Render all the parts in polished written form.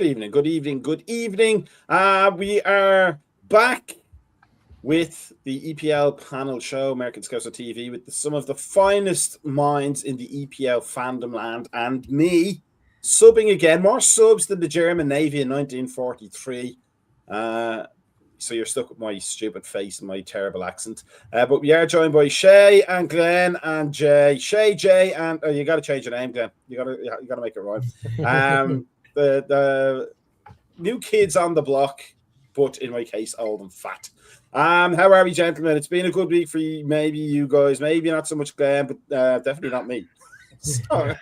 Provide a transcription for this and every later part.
Good evening. We are back with the EPL panel show, American Scouser TV, with some of the finest minds in the EPL fandom land, and me subbing again, more subs than the German Navy in 1943. So you're stuck with my stupid face and my terrible accent. But we are joined by Shay and Glenn and Jay. Shay, Jay, and you got to change your name, Glenn. You got to make it right. The new kids on the block, but in my case, old and fat. How are we, gentlemen? It's been a good week for you, maybe you guys, maybe not so much Glenn, but definitely not me. So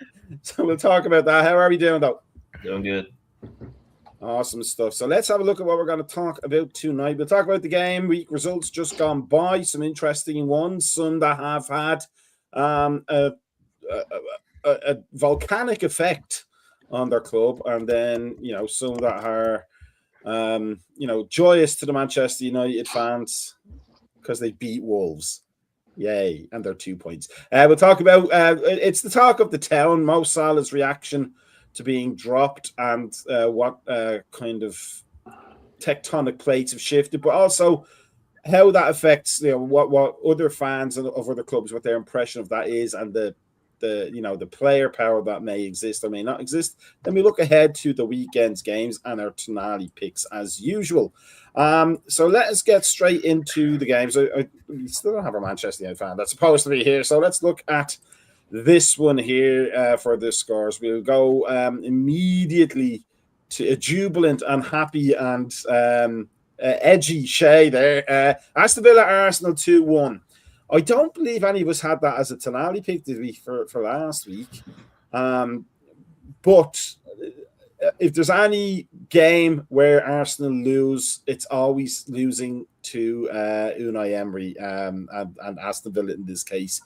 we'll talk about that. How are we doing, though? Doing good. Awesome stuff. So let's have a look at what we're going to talk about tonight. We'll talk about the game week results just gone by, some interesting ones, some that have had a volcanic effect on their club, and then some that are joyous to the Manchester United fans because they beat Wolves. Yay, and they're 2 points. We'll talk about it's the talk of the town, Mo Salah's reaction to being dropped, and what kind of tectonic plates have shifted, but also how that affects what other fans of other clubs, what their impression of that is, and the player power that may exist or may not exist. Then we look ahead to the weekend's games and our Tonali picks as usual. So let us get straight into the games. We still don't have a Manchester United fan that's supposed to be here, so let's look at this one here for the scores. We'll go immediately to a jubilant and happy and edgy Shay there. Aston Villa Arsenal 2-1. I don't believe any of us had that as a Tonali pick, did we, for last week? But if there's any game where Arsenal lose, it's always losing to Unai Emery and Aston Villa in this case.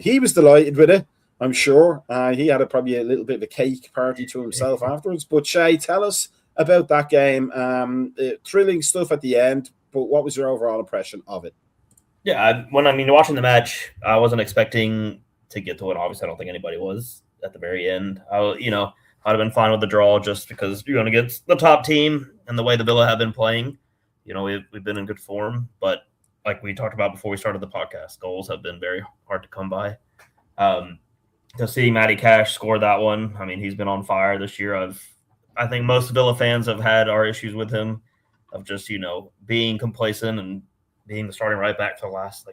He was delighted with it, I'm sure. He had probably a little bit of a cake party to himself afterwards. But Shay, tell us about that game. Thrilling stuff at the end, but what was your overall impression of it? Yeah, watching the match, I wasn't expecting to get to it. Obviously, I don't think anybody was at the very end. I'd have been fine with the draw just because you're going to get the top team and the way the Villa have been playing. We've been in good form, but like we talked about before we started the podcast, goals have been very hard to come by. To see Matty Cash score that one, he's been on fire this year. I think most Villa fans have had our issues with him of just, being complacent and being the starting right back for the last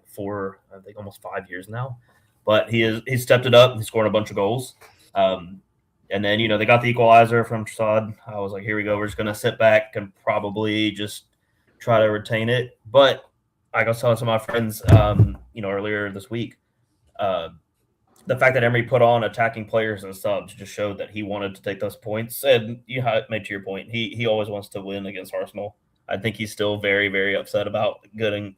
almost 5 years now. But he's stepped it up. He scored a bunch of goals. And then, they got the equalizer from Trossard. I was like, here we go. We're just going to sit back and probably just try to retain it. But I was telling some of my friends, earlier this week, the fact that Emery put on attacking players and subs just showed that he wanted to take those points. And made to your point, he always wants to win against Arsenal. I think he's still very, very upset about getting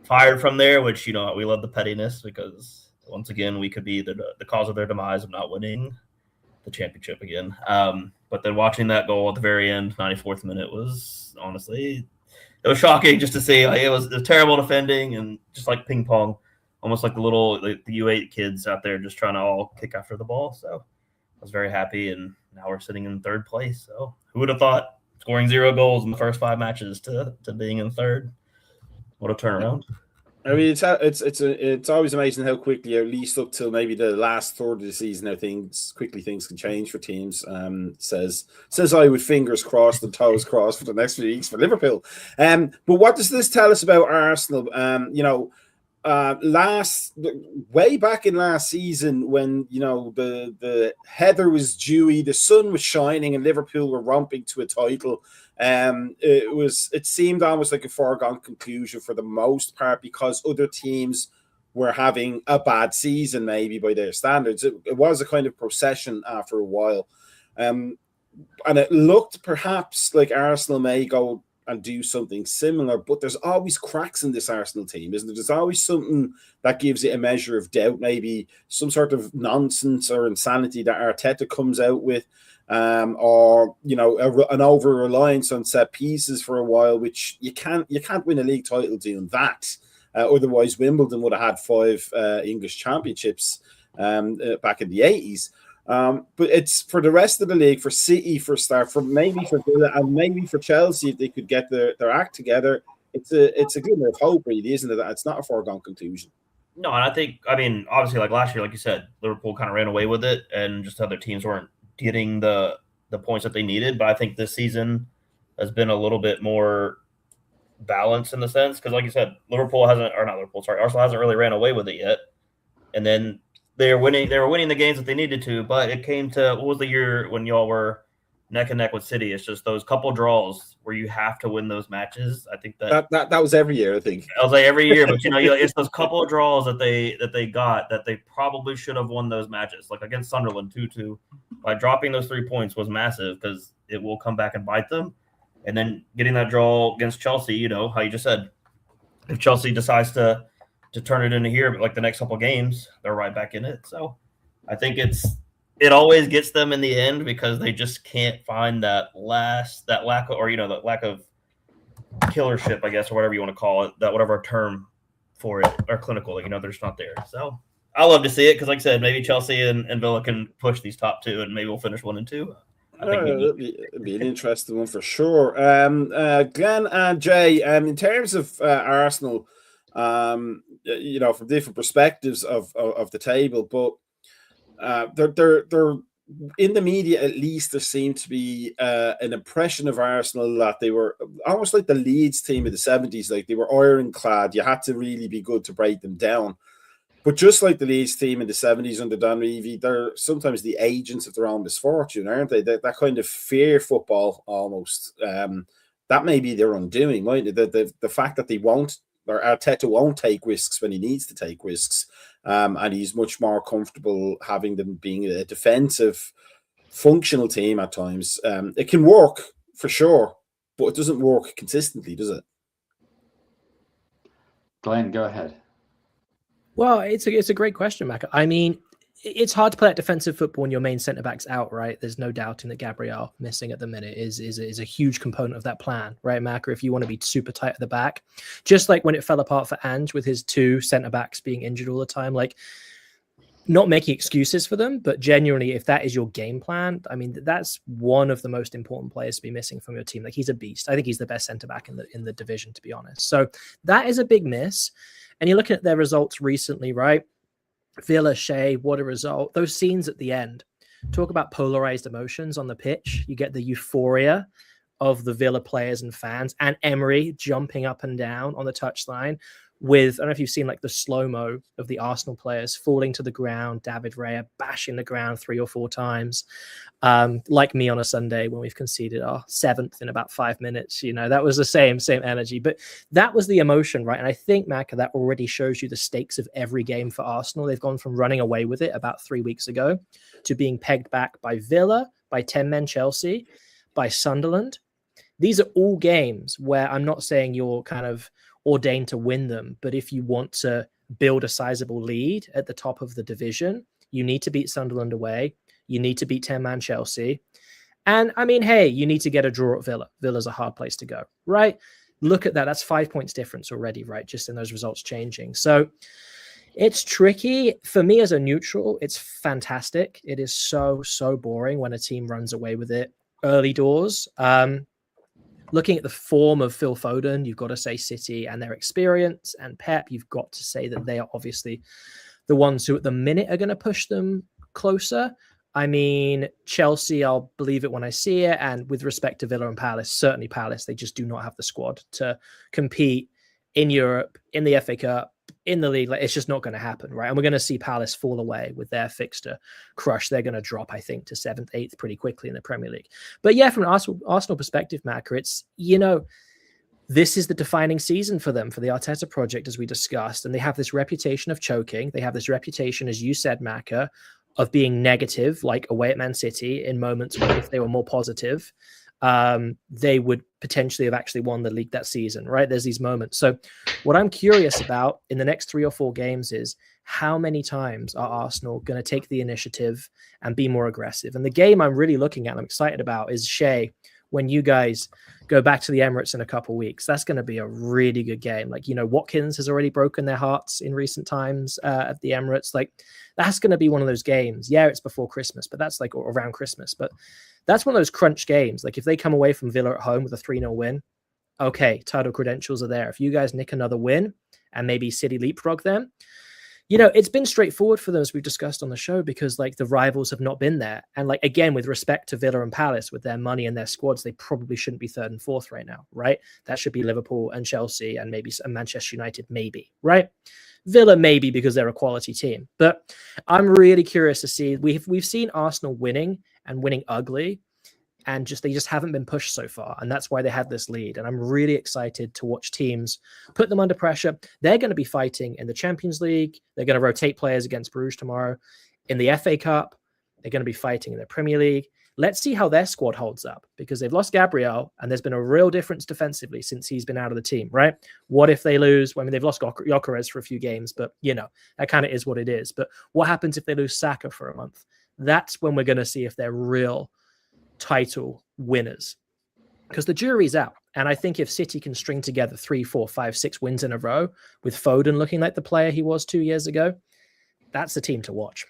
fired from there, which, we love the pettiness because, once again, we could be the cause of their demise of not winning the championship again. But then watching that goal at the very end, 94th minute, was honestly, it was shocking just to see. It was terrible defending and just like ping pong, almost like the U8 kids out there just trying to all kick after the ball. So I was very happy, and now we're sitting in third place. So who would have thought? Scoring 0 goals in the first 5 matches to being in third. What a turnaround. It's always amazing how quickly, at least up till maybe the last third of the season, how things can change for teams. Says I with fingers crossed and toes crossed for the next few weeks for Liverpool. But what does this tell us about Arsenal? Way back in last season when the heather was dewy, the sun was shining, and Liverpool were romping to a title. It seemed almost like a foregone conclusion for the most part because other teams were having a bad season, maybe by their standards. It was a kind of procession after a while, and it looked perhaps like Arsenal may go and do something similar, but there's always cracks in this Arsenal team, isn't there? There's always something that gives it a measure of doubt, maybe some sort of nonsense or insanity that Arteta comes out with, or an over-reliance on set pieces for a while, which you can't win a league title doing that. Otherwise, Wimbledon would have had 5 English championships back in the 80s. But it's for the rest of the league, for City, for maybe for Villa, and maybe for Chelsea, if they could get their act together. It's a glimmer of hope, really, isn't it? It's not a foregone conclusion. No, and I mean, obviously, like last year, like you said, Liverpool kind of ran away with it, and just other teams weren't getting the points that they needed. But I think this season has been a little bit more balanced in the sense because, like you said, Arsenal hasn't really ran away with it yet. And then they were winning the games that they needed to. But it came to what was the year when y'all were neck and neck with City? It's just those couple draws where you have to win those matches. I think that was every year. I think I was like every year, but it's those couple of draws that they got that they probably should have won those matches. Like against Sunderland, 2-2, by dropping those 3 points was massive because it will come back and bite them. And then getting that draw against Chelsea, how you just said, if Chelsea decides to turn it into here, but like the next couple of games, they're right back in it. So I think it always gets them in the end because they just can't find that lack of killership, I guess, or whatever you want to call it, that whatever term for it, or clinical, they're just not there. So I love to see it because, like I said, maybe Chelsea and Villa can push these top two, and maybe we'll finish 1 and 2. I think it'd be an interesting one for sure. Glenn and Jay, in terms of Arsenal, from different perspectives of the table, but they're in the media, at least, there seemed to be an impression of Arsenal that they were almost like the Leeds team of the 70s, like they were ironclad. You had to really be good to break them down. But just like the Leeds team in the 70s under Don Revie, they're sometimes the agents of their own misfortune, aren't they? That kind of fear football almost. That may be their undoing, right? The fact that they won't, or Arteta won't take risks when he needs to take risks. And he's much more comfortable having them being a defensive, functional team at times. It can work for sure, but it doesn't work consistently, does it? Glenn, go ahead. Well, it's a great question, Mac. I mean, it's hard to play at defensive football when your main centre back's out, right? There's no doubting that Gabriel missing at the minute is a huge component of that plan, right, Mac? Or if you want to be super tight at the back, just like when it fell apart for Ange with his 2 centre backs being injured all the time, like not making excuses for them, but genuinely, if that is your game plan, I mean, that's one of the most important players to be missing from your team. Like he's a beast. I think he's the best centre back in the division, to be honest. So that is a big miss. And you're looking at their results recently, right? Villa, Shea, what a result. Those scenes at the end, talk about polarized emotions on the pitch. You get the euphoria of the Villa players and fans, and Emery jumping up and down on the touchline with, I don't know if you've seen like the slow-mo of the Arsenal players falling to the ground, David Raya bashing the ground 3 or 4 times, like me on a Sunday when we've conceded our 7th in about 5 minutes. That was the same energy, but that was the emotion, right? And I think, Mac, that already shows you the stakes of every game for Arsenal. They've gone from running away with it about 3 weeks ago to being pegged back by Villa, by 10-men Chelsea, by Sunderland. These are all games where I'm not saying you're kind of ordained to win them, but if you want to build a sizable lead at the top of the division, you need to beat Sunderland away. You need to beat 10-man Chelsea. And I mean, hey, you need to get a draw at Villa. Villa's a hard place to go, right? Look at that. That's 5 points difference already, right? Just in those results changing. So it's tricky. For me as a neutral, it's fantastic. It is so boring when a team runs away with it early doors. Looking at the form of Phil Foden, you've got to say City and their experience, and Pep, you've got to say that they are obviously the ones who at the minute are going to push them closer. I mean, Chelsea, I'll believe it when I see it. And with respect to Villa and Palace, certainly Palace, they just do not have the squad to compete in Europe, in the FA Cup, in the league. Like, it's just not going to happen, right? And we're going to see Palace fall away with their fixture crush. They're going to drop, I think, to 7th, 8th pretty quickly in the Premier League. But yeah, from an Arsenal perspective, Macca, it's, this is the defining season for them, for the Arteta project, as we discussed. And they have this reputation of choking. They have this reputation, as you said, Macca, of being negative, like away at Man City, in moments where if they were more positive, they would potentially have actually won the league that season, right? There's these moments. So what I'm curious about in the next 3 or 4 games is how many times are Arsenal going to take the initiative and be more aggressive? And the game I'm really looking at, I'm excited about, is Shea when you guys go back to the Emirates in a couple of weeks. That's going to be a really good game. Like, Watkins has already broken their hearts in recent times at the Emirates. Like, that's going to be one of those games. Yeah, it's before Christmas, but that's like around Christmas. But that's one of those crunch games. Like, if they come away from Villa at home with a 3-0 win, okay, title credentials are there. If you guys nick another win and maybe City leapfrog them, it's been straightforward for them, as we've discussed on the show, because like the rivals have not been there. And like, again, with respect to Villa and Palace, with their money and their squads, they probably shouldn't be third and fourth right now, right? That should be Liverpool and Chelsea and maybe Manchester United, maybe, right? Villa, maybe, because they're a quality team. But I'm really curious to see, we've seen Arsenal winning and winning ugly, and they just haven't been pushed so far. And that's why they had this lead. And I'm really excited to watch teams put them under pressure. They're going to be fighting in the Champions League. They're going to rotate players against Bruges tomorrow. In the FA Cup, they're going to be fighting in the Premier League. Let's see how their squad holds up, because they've lost Gabriel and there's been a real difference defensively since he's been out of the team, right? What if they lose? Well, I mean, they've lost Gyökeres for a few games, but that kind of is what it is. But what happens if they lose Saka for a month? That's when we're going to see if they're real title winners, because the jury's out. And I think if City can string together 3, 4, 5, 6 wins in a row with Foden looking like the player he was 2 years ago, that's the team to watch.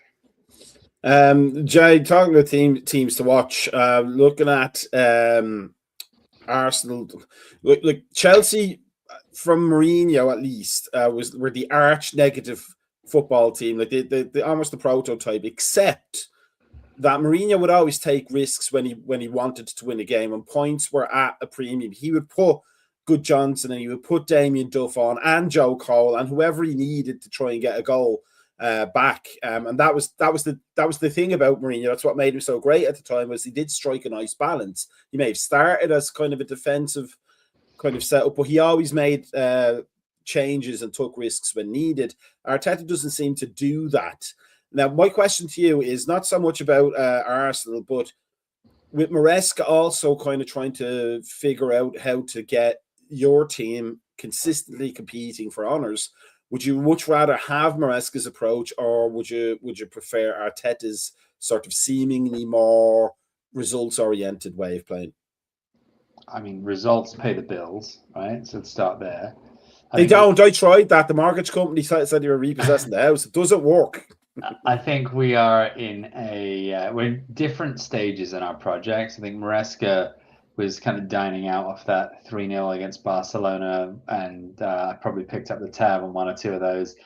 Jay, talking about teams to watch, looking at Arsenal, like Chelsea from Mourinho at least were the arch negative football team, like the almost the prototype, except that Mourinho would always take risks when he wanted to win a game, and points were at a premium. He would put Good Johnson and he would put Damien Duff on and Joe Cole and whoever he needed to try and get a goal back. And that was the thing about Mourinho. That's what made him so great at the time, was he did strike a nice balance. He may have started as kind of a defensive kind of setup, but he always made changes and took risks when needed. Arteta doesn't seem to do that. Now, my question to you is not so much about Arsenal, but with Maresca also kind of trying to figure out how to get your team consistently competing for honours, would you much rather have Maresca's approach, or would you prefer Arteta's sort of seemingly more results-oriented way of playing? I mean, results pay the bills, right? So let's start there. They don't. I tried that. The mortgage company said they were repossessing the house. It doesn't work. I think we are in we're in different stages in our projects. I think Maresca was kind of dining out off that 3-0 against Barcelona, and I probably picked up the tab on one or two of those,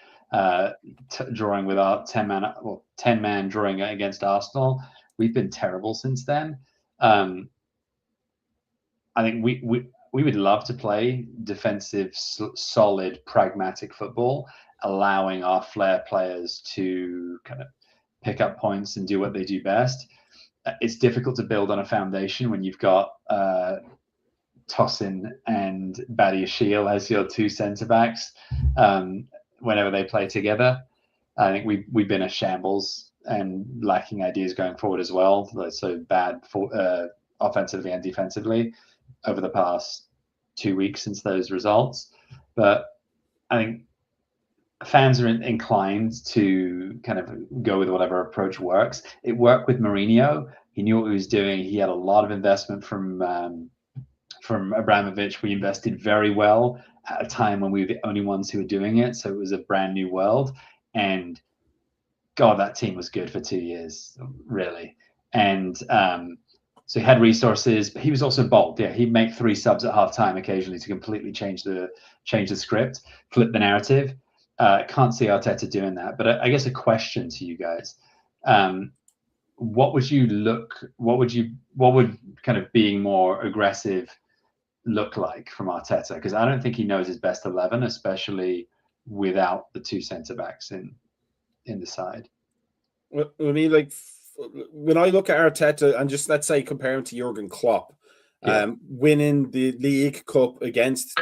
drawing with our 10-man drawing against Arsenal. We've been terrible since then. I think we would love to play defensive, solid, pragmatic football, allowing our flair players to kind of pick up points and do what they do best. It's difficult to build on a foundation when you've got Tosin and Badiashile as your two centre-backs whenever they play together. I think we've been a shambles and lacking ideas going forward as well. So bad for offensively and defensively over the past 2 weeks since those results. But I think fans are inclined to kind of go with whatever approach works. It worked with Mourinho. He knew what he was doing. He had a lot of investment from Abramovich. We invested very well at a time when we were the only ones who were doing it. So it was a brand new world. And God, that team was good for 2 years, really. And so he had resources, but he was also bold. Yeah, he'd make 3 subs at halftime occasionally to completely change the script, flip the narrative. Can't see Arteta doing that. But I guess a question to you guys: what would kind of being more aggressive look like from Arteta? Because I don't think he knows his best 11, especially without the 2 centre backs in the side. Well, I mean, like, when I look at Arteta and just let's say compare him to Jurgen Klopp, winning the League Cup against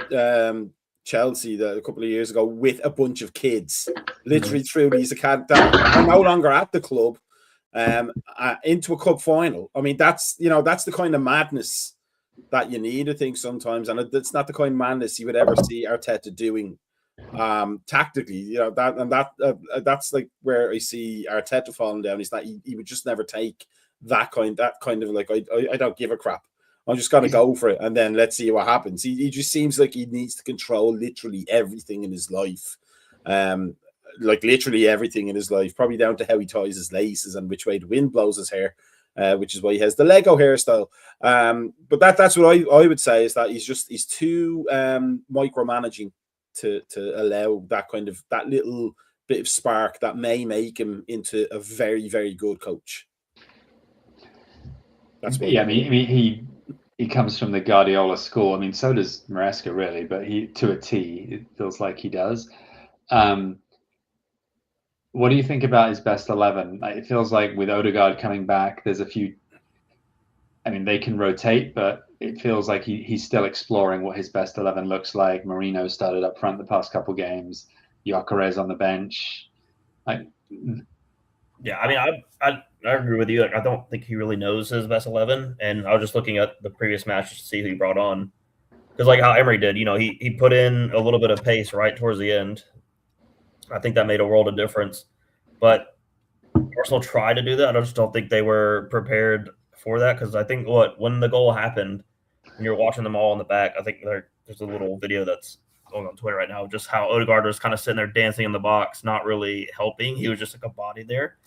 Chelsea a couple of years ago with a bunch of kids, literally through these academy that are no longer at the club, into a cup final. I mean, that's the kind of madness that you need, I think, sometimes, and it's not the kind of madness you would ever see Arteta doing tactically. That's like where I see Arteta falling down. Is that he would just never take that kind of like I don't give a crap. I'm just going to go for it, and then let's see what happens. He just seems like he needs to control literally everything in his life. Like literally everything in his life, probably down to how he ties his laces and which way the wind blows his hair, which is why he has the Lego hairstyle. But that's what I would say is that he's too micromanaging to allow that little bit of spark that may make him into a very, very good coach. That's what I mean, he comes from the Guardiola school. I mean, so does Maresca, really, but he to a T, it feels like he does. What do you think about his best 11? It feels like with Odegaard coming back, there's a few. I mean, they can rotate, but it feels like he's still exploring what his best 11 looks like. Marino started up front the past couple games. Gyökeres on the bench. Yeah, I mean, I agree with you. I don't think he really knows his best 11, and I was just looking at the previous match to see who he brought on. Because like how Emery did, he put in a little bit of pace right towards the end. I think that made a world of difference. But Arsenal tried to do that. I just don't think they were prepared for that, because I think when the goal happened and you're watching them all in the back, I think there's a little video that's going on Twitter right now, just how Odegaard was kind of sitting there dancing in the box, not really helping. He was just like a body there.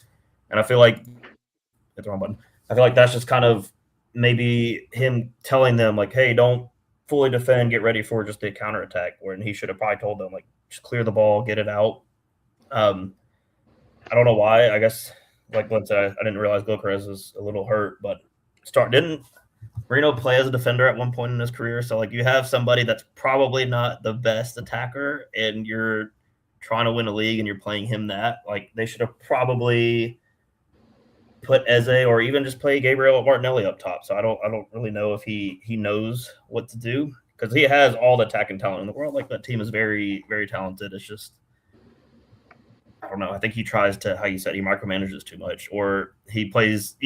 And I feel like hit the wrong button. I feel like that's just kind of maybe him telling them like, hey, don't fully defend, get ready for just a counterattack, when he should have probably told them like, just clear the ball, get it out. I don't know why. I guess like Glenn said, I didn't realize Gyökeres was a little hurt, but didn't Marino play as a defender at one point in his career? So like you have somebody that's probably not the best attacker, and you're trying to win a league and you're playing him that. Like they should have probably put Eze or even just play Gabriel Martinelli up top. So I don't really know if he knows what to do, because he has all the attacking talent in the world. Like that team is very, very talented. It's just, I don't know. I think he tries to, how you said, he micromanages too much, or he plays,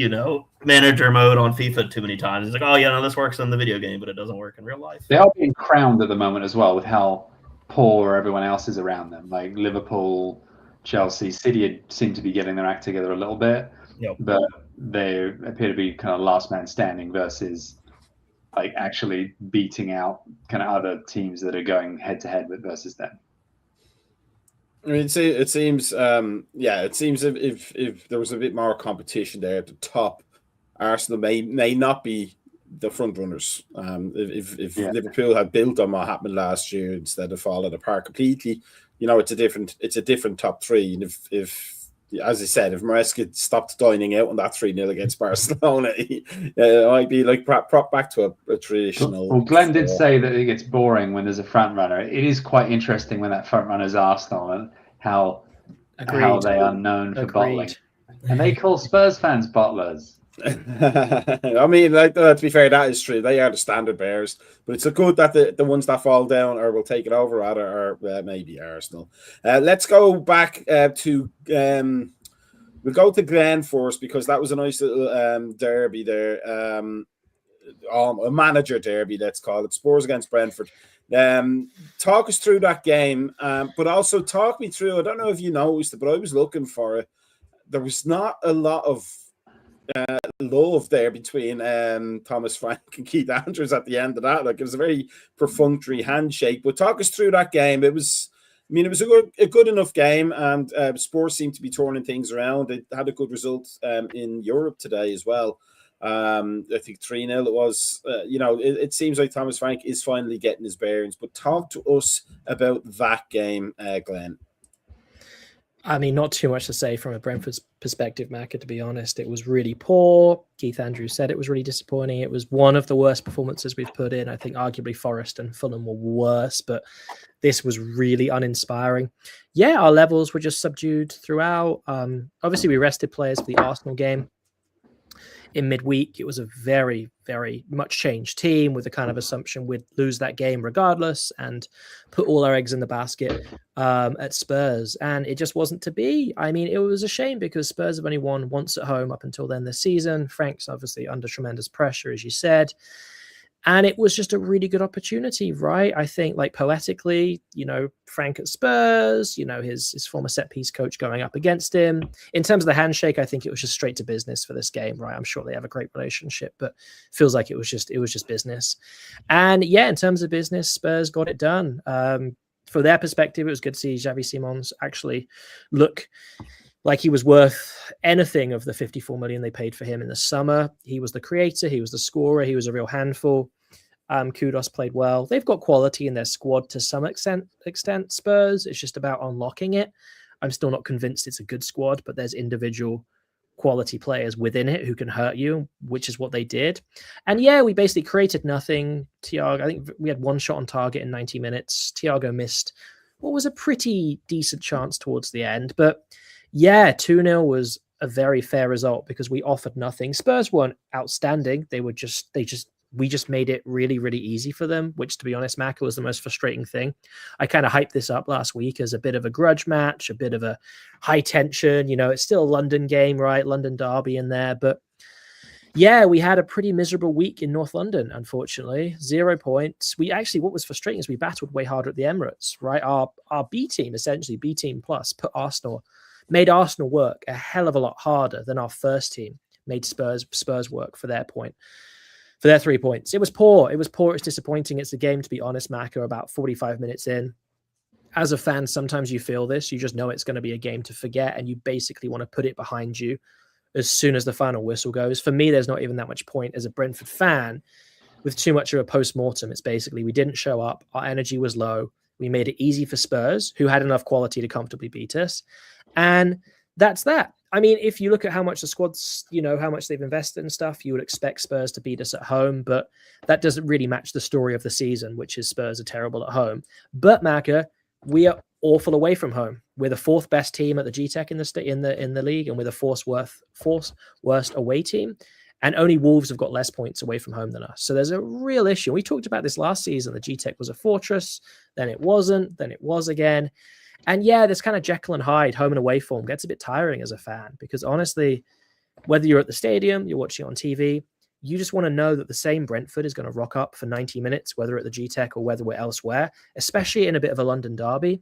manager mode on FIFA too many times. He's like, oh, yeah, no, this works in the video game, but it doesn't work in real life. They are being crowned at the moment as well with how poor everyone else is around them. Like Liverpool, Chelsea, City seem to be getting their act together a little bit, but they appear to be kind of last man standing versus like actually beating out kind of other teams that are going head to head versus them. I mean, it seems if there was a bit more competition there at the top, Arsenal may not be the front runners. If Liverpool had built on what happened last year instead of falling apart completely, it's a different top three. And if as I said, if Maresca stopped dining out on that 3-0 against Barcelona, it might be like prop back to a traditional. Well, Glenn did say that it gets boring when there's a front runner. It is quite interesting when that front runner is Arsenal and how they are known for bottling. And they call Spurs fans bottlers. I mean, to be fair, that is true. They are the standard bearers, but it's good that the ones that fall down or will take it over rather are maybe Arsenal. Let's go back to we'll go to Glenn first, because that was a nice little derby there, a manager derby, let's call it. Spurs against Brentford. Talk us through that game, but also talk me through. I don't know if you noticed it, but I was looking for it. There was not a lot of love there between Thomas Frank and Keith Andrews at the end of that. Like, it was a very perfunctory handshake. But talk us through that game. It was a good enough game, and Spurs seemed to be turning things around. It had a good result in Europe today as well. I think 3-0 it was. It seems like Thomas Frank is finally getting his bearings. But talk to us about that game, Glenn. I mean, not too much to say from a Brentford's perspective, Macca, to be honest. It was really poor. Keith Andrews said it was really disappointing. It was one of the worst performances we've put in. I think arguably Forest and Fulham were worse, but this was really uninspiring. Yeah, our levels were just subdued throughout. Obviously, we rested players for the Arsenal game in midweek. It was a very, very much changed team with the kind of assumption we'd lose that game regardless and put all our eggs in the basket at Spurs. And it just wasn't to be. I mean, it was a shame because Spurs have only won once at home up until then this season. Frank's obviously under tremendous pressure, as you said. And it was just a really good opportunity, right? I think, like, poetically, Frank at Spurs, his former set piece coach going up against him. In terms of the handshake, I think it was just straight to business for this game, right? I'm sure they have a great relationship, but feels like it was just business. And yeah, in terms of business, Spurs got it done. For their perspective, it was good to see Xavi Simons actually look like he was worth anything of the 54 million they paid for him in the summer. He was the creator, he was the scorer, he was a real handful. Kudos played well. They've got quality in their squad to some extent, Spurs. It's just about unlocking it. I'm still not convinced it's a good squad, but there's individual quality players within it who can hurt you, which is what they did. And yeah, we basically created nothing. Thiago, I think we had one shot on target in 90 minutes. Thiago missed what was a pretty decent chance towards the end, but yeah, 2-0 was a very fair result because we offered nothing. Spurs weren't outstanding. We just made it really, really easy for them, which, to be honest, Maka, was the most frustrating thing. I kind of hyped this up last week as a bit of a grudge match, a bit of a high tension. It's still a London game, right? London derby in there. But yeah, we had a pretty miserable week in North London, unfortunately. 0 points. What was frustrating is we battled way harder at the Emirates, right? Our B team, essentially B team plus, made Arsenal work a hell of a lot harder than our first team made Spurs work for their 3 points. It was poor. It's disappointing. It's a game, to be honest, Maka, about 45 minutes in. As a fan, sometimes you feel this. You just know it's going to be a game to forget, and you basically want to put it behind you as soon as the final whistle goes. For me, there's not even that much point as a Brentford fan with too much of a post-mortem. It's basically we didn't show up. Our energy was low. We made it easy for Spurs, who had enough quality to comfortably beat us. And that's that. I mean, if you look at how much the squad's, how much they've invested and stuff, you would expect Spurs to beat us at home, but that doesn't really match the story of the season, which is Spurs are terrible at home. But Maka, we are awful away from home. We're the fourth best team at the GTEC in the league, and we're the fourth worst away team. And only Wolves have got less points away from home than us. So there's a real issue. We talked about this last season. The GTEC was a fortress, then it wasn't, then it was again. And yeah, this kind of Jekyll and Hyde home and away form gets a bit tiring as a fan because honestly, whether you're at the stadium, you're watching on TV, you just want to know that the same Brentford is going to rock up for 90 minutes, whether at the GTEC or whether we're elsewhere, especially in a bit of a London derby.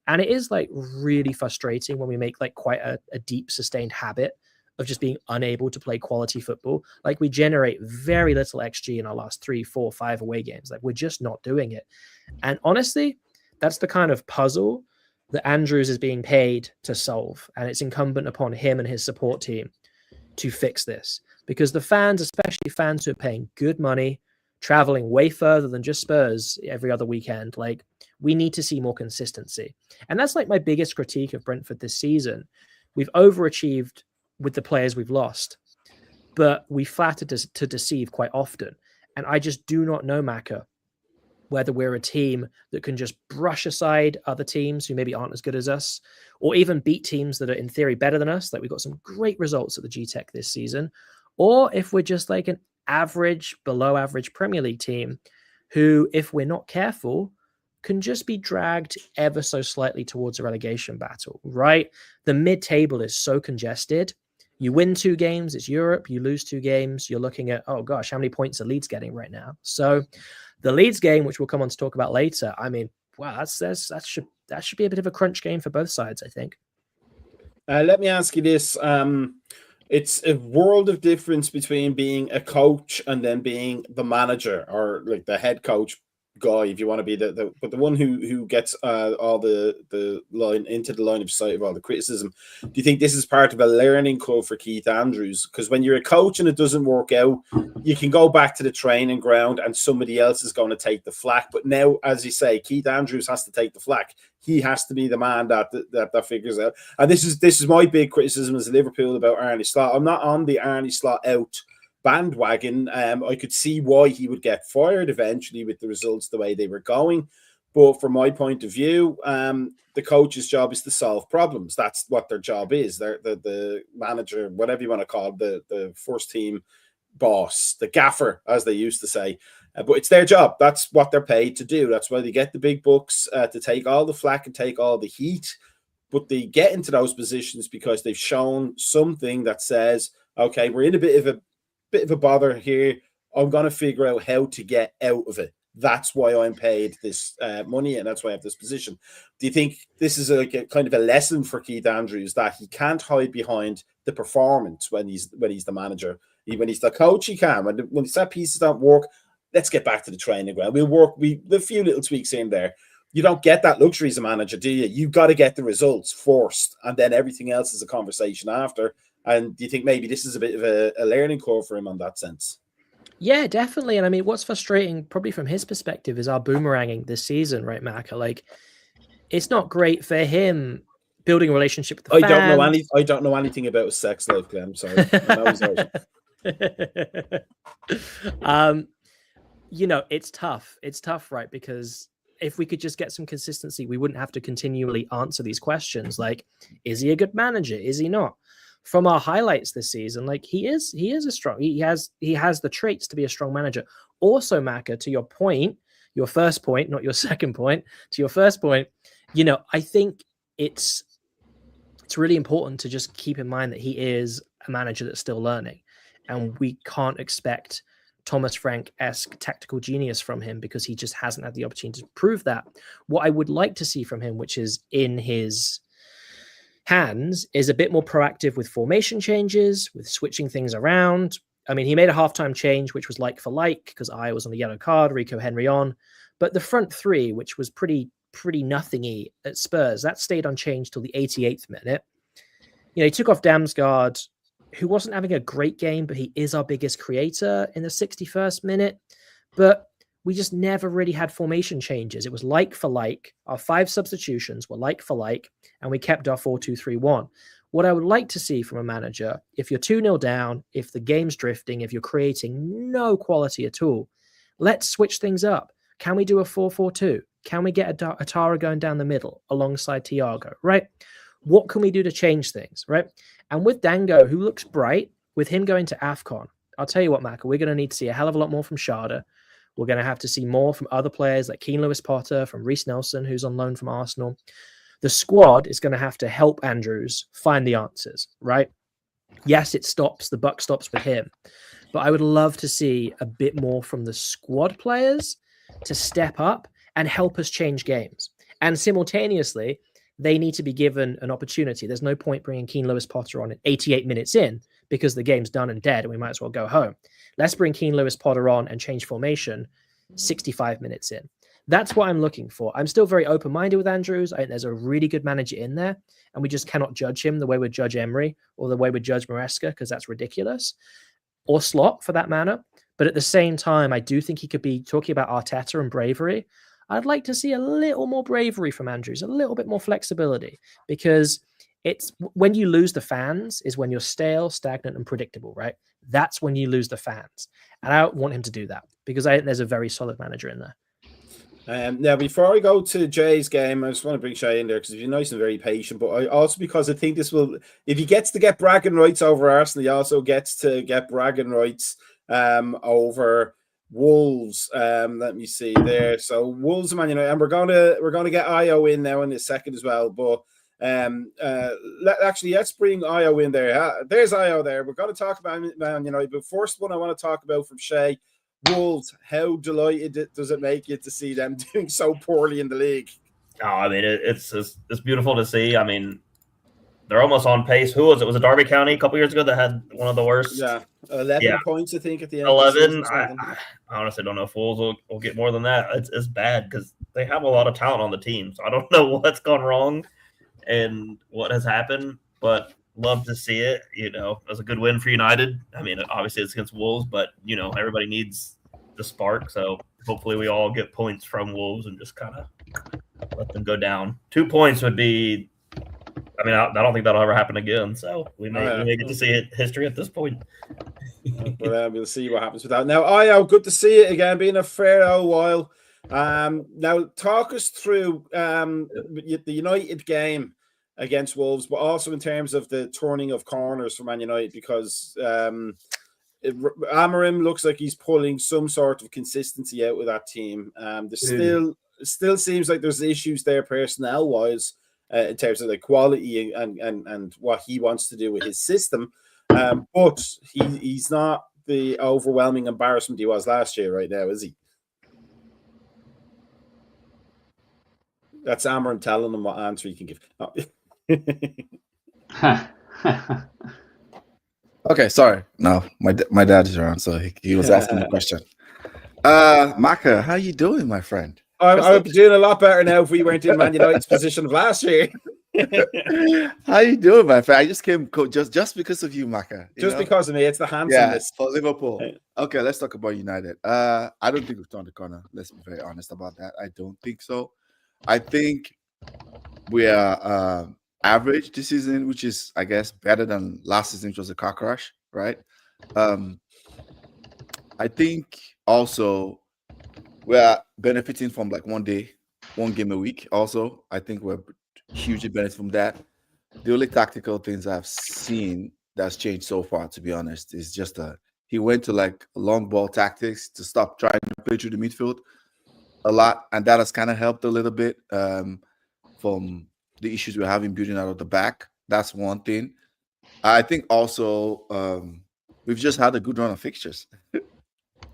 And it is like really frustrating when we make like quite a deep sustained habit of just being unable to play quality football. Like we generate very little XG in our last 3, 4, 5 away games. Like we're just not doing it. And honestly, that's the kind of puzzle that Andrews is being paid to solve. And it's incumbent upon him and his support team to fix this. Because the fans, especially fans who are paying good money, traveling way further than just Spurs every other weekend, like we need to see more consistency. And that's like my biggest critique of Brentford this season. We've overachieved with the players we've lost, but we flattered to deceive quite often. And I just do not know, Maka, whether we're a team that can just brush aside other teams who maybe aren't as good as us, or even beat teams that are in theory better than us. Like we got some great results at the GTEC this season, or if we're just like an average, below average Premier League team who, if we're not careful, can just be dragged ever so slightly towards a relegation battle, right? The mid-table is so congested. You win 2 games, it's Europe. You lose 2 games, you're looking at, oh gosh, how many points are Leeds getting right now? So the Leeds game, which we'll come on to talk about later, I mean, wow, that should be a bit of a crunch game for both sides, I think. Let me ask you this. It's a world of difference between being a coach and then being the manager or like the head coach guy, if you want to be the one who gets all the line into the line of sight of all the criticism. Do you think this is part of a learning curve for Keith Andrews? Because when you're a coach and it doesn't work out, you can go back to the training ground and somebody else is going to take the flak. But now, as you say, Keith Andrews has to take the flak. He has to be the man that figures out. And this is my big criticism as a Liverpool about Arne Slot. I'm not on the Arne Slot out bandwagon. I could see why he would get fired eventually with the results the way they were going. But from my point of view, the coach's job is to solve problems. That's what their job is. They're the manager, whatever you want to call it, the first team boss, the gaffer, as they used to say. But it's their job. That's what they're paid to do. That's why they get the big bucks to take all the flack and take all the heat. But they get into those positions because they've shown something that says, okay, we're in a bit of a bother here. I'm going to figure out how to get out of it. That's why I'm paid this money, and that's why I have this position. Do you think this is like a kind of a lesson for Keith Andrews, that he can't hide behind the performance when he's the manager? When he's the coach, he can. When set pieces don't work, let's get back to the training ground. We'll work a few little tweaks in there. You don't get that luxury as a manager, do you? You've got to get the results first, and then everything else is a conversation after. And do you think maybe this is a bit of a learning curve for him on that sense? Yeah, definitely. And I mean, what's frustrating, probably from his perspective, is our boomeranging this season, right, Maka? Like, it's not great for him building a relationship with the fans. I don't know anything about his sex life, Glenn. Sorry. It's tough. It's tough, right? Because if we could just get some consistency, we wouldn't have to continually answer these questions. Like, is he a good manager? Is he not? From our highlights this season, like he is a strong. He has the traits to be a strong manager. Also, Maka, to your point, your first point, not your second point. To your first point, I think it's really important to just keep in mind that he is a manager that's still learning, and we can't expect Thomas Frank-esque tactical genius from him because he just hasn't had the opportunity to prove that. What I would like to see from him, which is in his hands, is a bit more proactive with formation changes, with switching things around. I mean, he made a halftime change, which was like for like, because I was on the yellow card, Rico Henry on. But the front three, which was pretty nothingy at Spurs, that stayed unchanged till the 88th minute. He took off Damsgaard, who wasn't having a great game, but he is our biggest creator, in the 61st minute. But we just never really had formation changes. It was like for like. Our 5 substitutions were like for like, and we kept our 4-2-3-1. What I would like to see from a manager, if you're 2-0 down, if the game's drifting, if you're creating no quality at all, let's switch things up. Can we do a 4-4-2? Can we get Atara going down the middle alongside Thiago, right? What can we do to change things, right? And with Dango, who looks bright, with him going to AFCON, I'll tell you what, Maka, we're going to need to see a hell of a lot more from Schade. We're going to have to see more from other players like Keane Lewis-Potter, from Reece Nelson, who's on loan from Arsenal. The squad is going to have to help Andrews find the answers, right? Yes, the buck stops with him. But I would love to see a bit more from the squad players to step up and help us change games. And simultaneously, they need to be given an opportunity. There's no point bringing Keane Lewis-Potter on at 88 minutes in because the game's done and dead and we might as well go home. Let's bring Keane Lewis-Potter on and change formation 65 minutes in. That's what I'm looking for. I'm still very open-minded with Andrews. I think there's a really good manager in there, and we just cannot judge him the way we judge Emery or the way we judge Maresca, because that's ridiculous, or Slot for that matter. But at the same time, I do think he could be talking about Arteta and bravery. I'd like to see a little more bravery from Andrews, a little bit more flexibility, because it's when you lose the fans is when you're stale, stagnant, and predictable, right? That's when you lose the fans. And I don't want him to do that because I think there's a very solid manager in there. Now, before I go to Jay's game, I just want to bring Shay in there because he's nice and very patient, but also because I think this will, if he gets to get bragging rights over Arsenal, he also gets to get bragging rights over Wolves. Let me see there. So Wolves and Man United, and we're gonna get Io in now in a second as well. But let's bring Io in there. There's Io there. We're going to talk about Man United, but first one I want to talk about from Shay. Wolves, how delighted does it make you to see them doing so poorly in the league? Oh, I mean, it's beautiful to see. I mean, they're almost on pace. Who was it? Was it Derby County a couple years ago that had one of the worst? Yeah, 11 points, I think, at the end. 11. I honestly don't know if Wolves will get more than that. It's bad because they have a lot of talent on the team. So I don't know what's gone wrong and what has happened, but love to see it. You know, it was a good win for United. I mean, obviously it's against Wolves, but, you know, everybody needs the spark. So hopefully we all get points from Wolves and just kind of let them go down. 2 points would be, I mean, I don't think that'll ever happen again. So we may get to see history at this point. But we'll see what happens with that. Now, Io, good to see it again. Been a fair old while. Now, talk us through the United game against Wolves, but also in terms of the turning of corners for Man United, because Amorim looks like he's pulling some sort of consistency out with that team. There still seems like there's issues there personnel-wise in terms of the quality and what he wants to do with his system. But he's not the overwhelming embarrassment he was last year right now, is he? That's Amarin telling him what answer he can give. Oh. Okay, sorry. No, my dad is around, so he was asking the question. Maka, how you doing, my friend? I would be doing a lot better now if we weren't in Man United's position of last year. How you doing, my friend? I just came just because of you, Maka. Just because of me, it's the handsomeness. For Liverpool. Okay, let's talk about United. I don't think we've turned the corner. Let's be very honest about that. I don't think so. I think we are average this season, which is, I guess, better than last season, which was a car crash, right? I think also we're benefiting from like one game a week. Also, I think we're hugely benefiting from that. The only tactical things I've seen that's changed so far, to be honest, is just he went to like long ball tactics to stop trying to play through the midfield a lot, and that has kind of helped a little bit from the issues we're having building out of the back. That's one thing. I think also we've just had a good run of fixtures.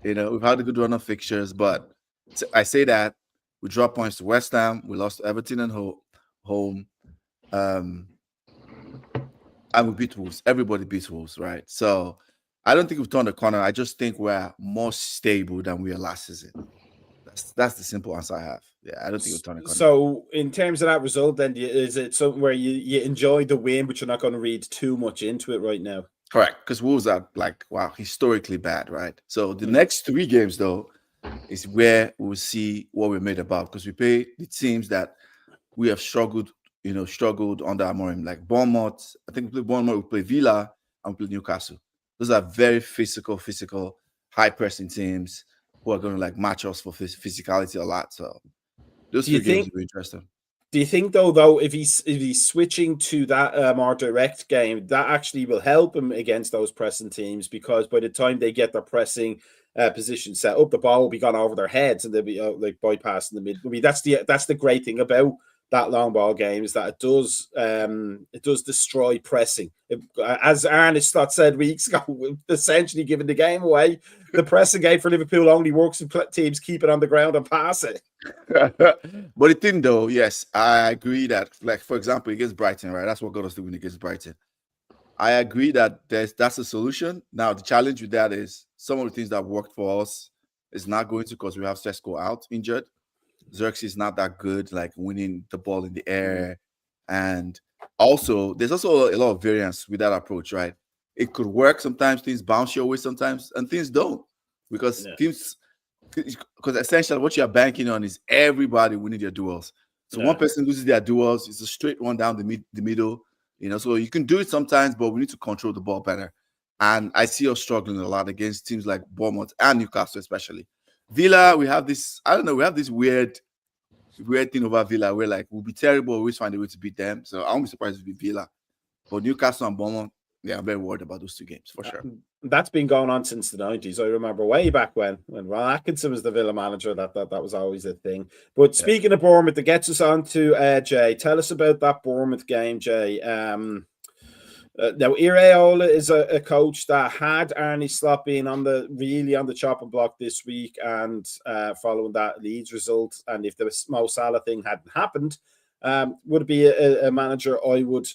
We've had a good run of fixtures, but I say that we dropped points to West Ham, we lost to Everton at home, and we beat Wolves. Everybody beats Wolves, right? So I don't think we've turned the corner. I just think we're more stable than we were last season. That's the simple answer I have. Yeah, I don't think we've turned the corner. So in terms of that result, then is it something where you enjoy the win, but you're not going to read too much into it right now? Correct, because Wolves are like, wow, historically bad, right? So the next 3 games, though, is where we'll see what we're made about, because we play the teams that we have struggled under Amorim, like Bournemouth. I think we play Bournemouth, we play Villa, and we play Newcastle. Those are very physical, high-pressing teams who are going to like match us for physicality a lot. So those 3 games will be interesting. Do you think though if he's switching to that more direct game, that actually will help him against those pressing teams? Because by the time they get their pressing position set up, the ball will be gone over their heads and they'll be like bypassing the mid. I mean, that's the great thing about that long ball game, is that it does destroy pressing. As Arne Slot said weeks ago, essentially giving the game away. The pressing game for Liverpool only works if teams keep it on the ground and pass it. But the thing, though, yes, I agree that, like, for example, against Brighton, right? That's what got us to win against Brighton. I agree that that's a solution. Now, the challenge with that is some of the things that worked for us is not going to, because we have Sesko out injured. Xerxes is not that good, like winning the ball in the air. And also, there's also a lot of variance with that approach, right? It could work. Sometimes things bounce your way sometimes, and things don't. Because essentially what you're banking on is everybody winning their duels. So one person loses their duels, it's a straight one down the middle. So you can do it sometimes, but we need to control the ball better. And I see us struggling a lot against teams like Bournemouth and Newcastle, especially. Villa, we have this weird thing over Villa where, like, we'll be terrible, always find a way to beat them. So I won't be surprised if we beat Villa. But Newcastle and Bournemouth, yeah, I'm very worried about those 2 games, for sure. That's been going on since the 90s. I remember way back when Ron Atkinson was the Villa manager, that was always a thing. But speaking of Bournemouth, that gets us on to Jay. Tell us about that Bournemouth game, Jay. Now, Iraola is a coach that had Arne Slot being on the chopping block this week, and following that Leeds result, and if the Mo Salah thing hadn't happened, would be a manager I would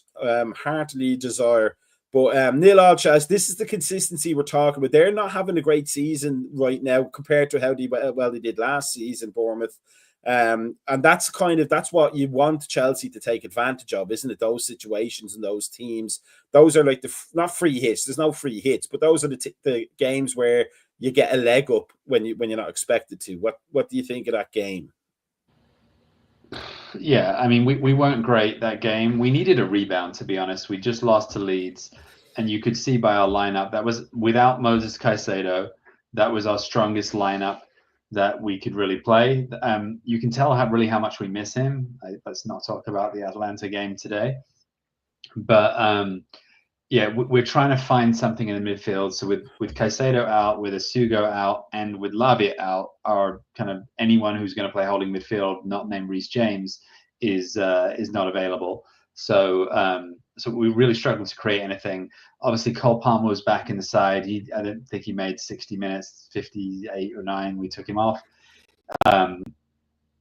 heartily desire. But Neil Alchaz, this is the consistency we're talking about. They're not having a great season right now compared to how they did last season, Bournemouth. And that's what you want Chelsea to take advantage of, isn't it? Those situations and those teams, those are like not free hits. There's no free hits, but those are the games where you get a leg up when you're not expected to. What do you think of that game? Yeah, I mean, we weren't great that game. We needed a rebound, to be honest. We just lost to Leeds, and you could see by our lineup that was without Moses Caicedo. That was our strongest lineup that we could really play. You can tell how much we miss him. Let's not talk about the Atlanta game today. But we're trying to find something in the midfield. So with Caicedo out, with Asugo out, and with Lavia out, our kind of anyone who's going to play holding midfield, not named Reece James, is not available. So so we really struggled to create anything. Obviously, Cole Palmer was back in the side. I don't think he made 60 minutes, 58 or 9. We took him off.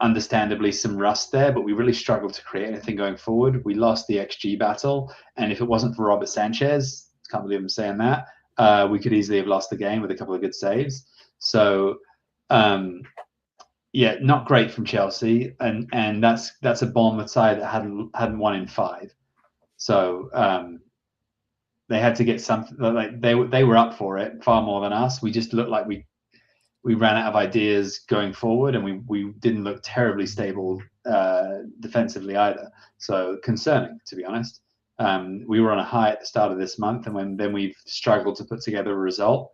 Understandably, some rust there, but we really struggled to create anything going forward. We lost the XG battle, and if it wasn't for Robert Sanchez, can't believe I'm saying that, we could easily have lost the game with a couple of good saves. So, yeah, not great from Chelsea, and that's a Bournemouth side that hadn't won in 5. So they had to get something. Like they were up for it far more than us. We just looked like we ran out of ideas going forward, and we didn't look terribly stable defensively either. So concerning, to be honest. We were on a high at the start of this month, and then we've struggled to put together a result.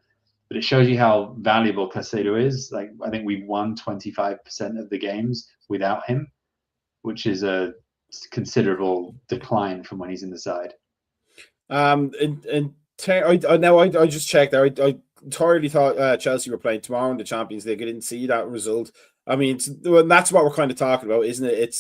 But it shows you how valuable Caicedo is. Like, I think we've won 25% of the games without him, which is a considerable decline from when he's in the side. I just checked there. I entirely thought Chelsea were playing tomorrow in the Champions League. I didn't see that result. I mean, that's what we're kind of talking about, isn't it?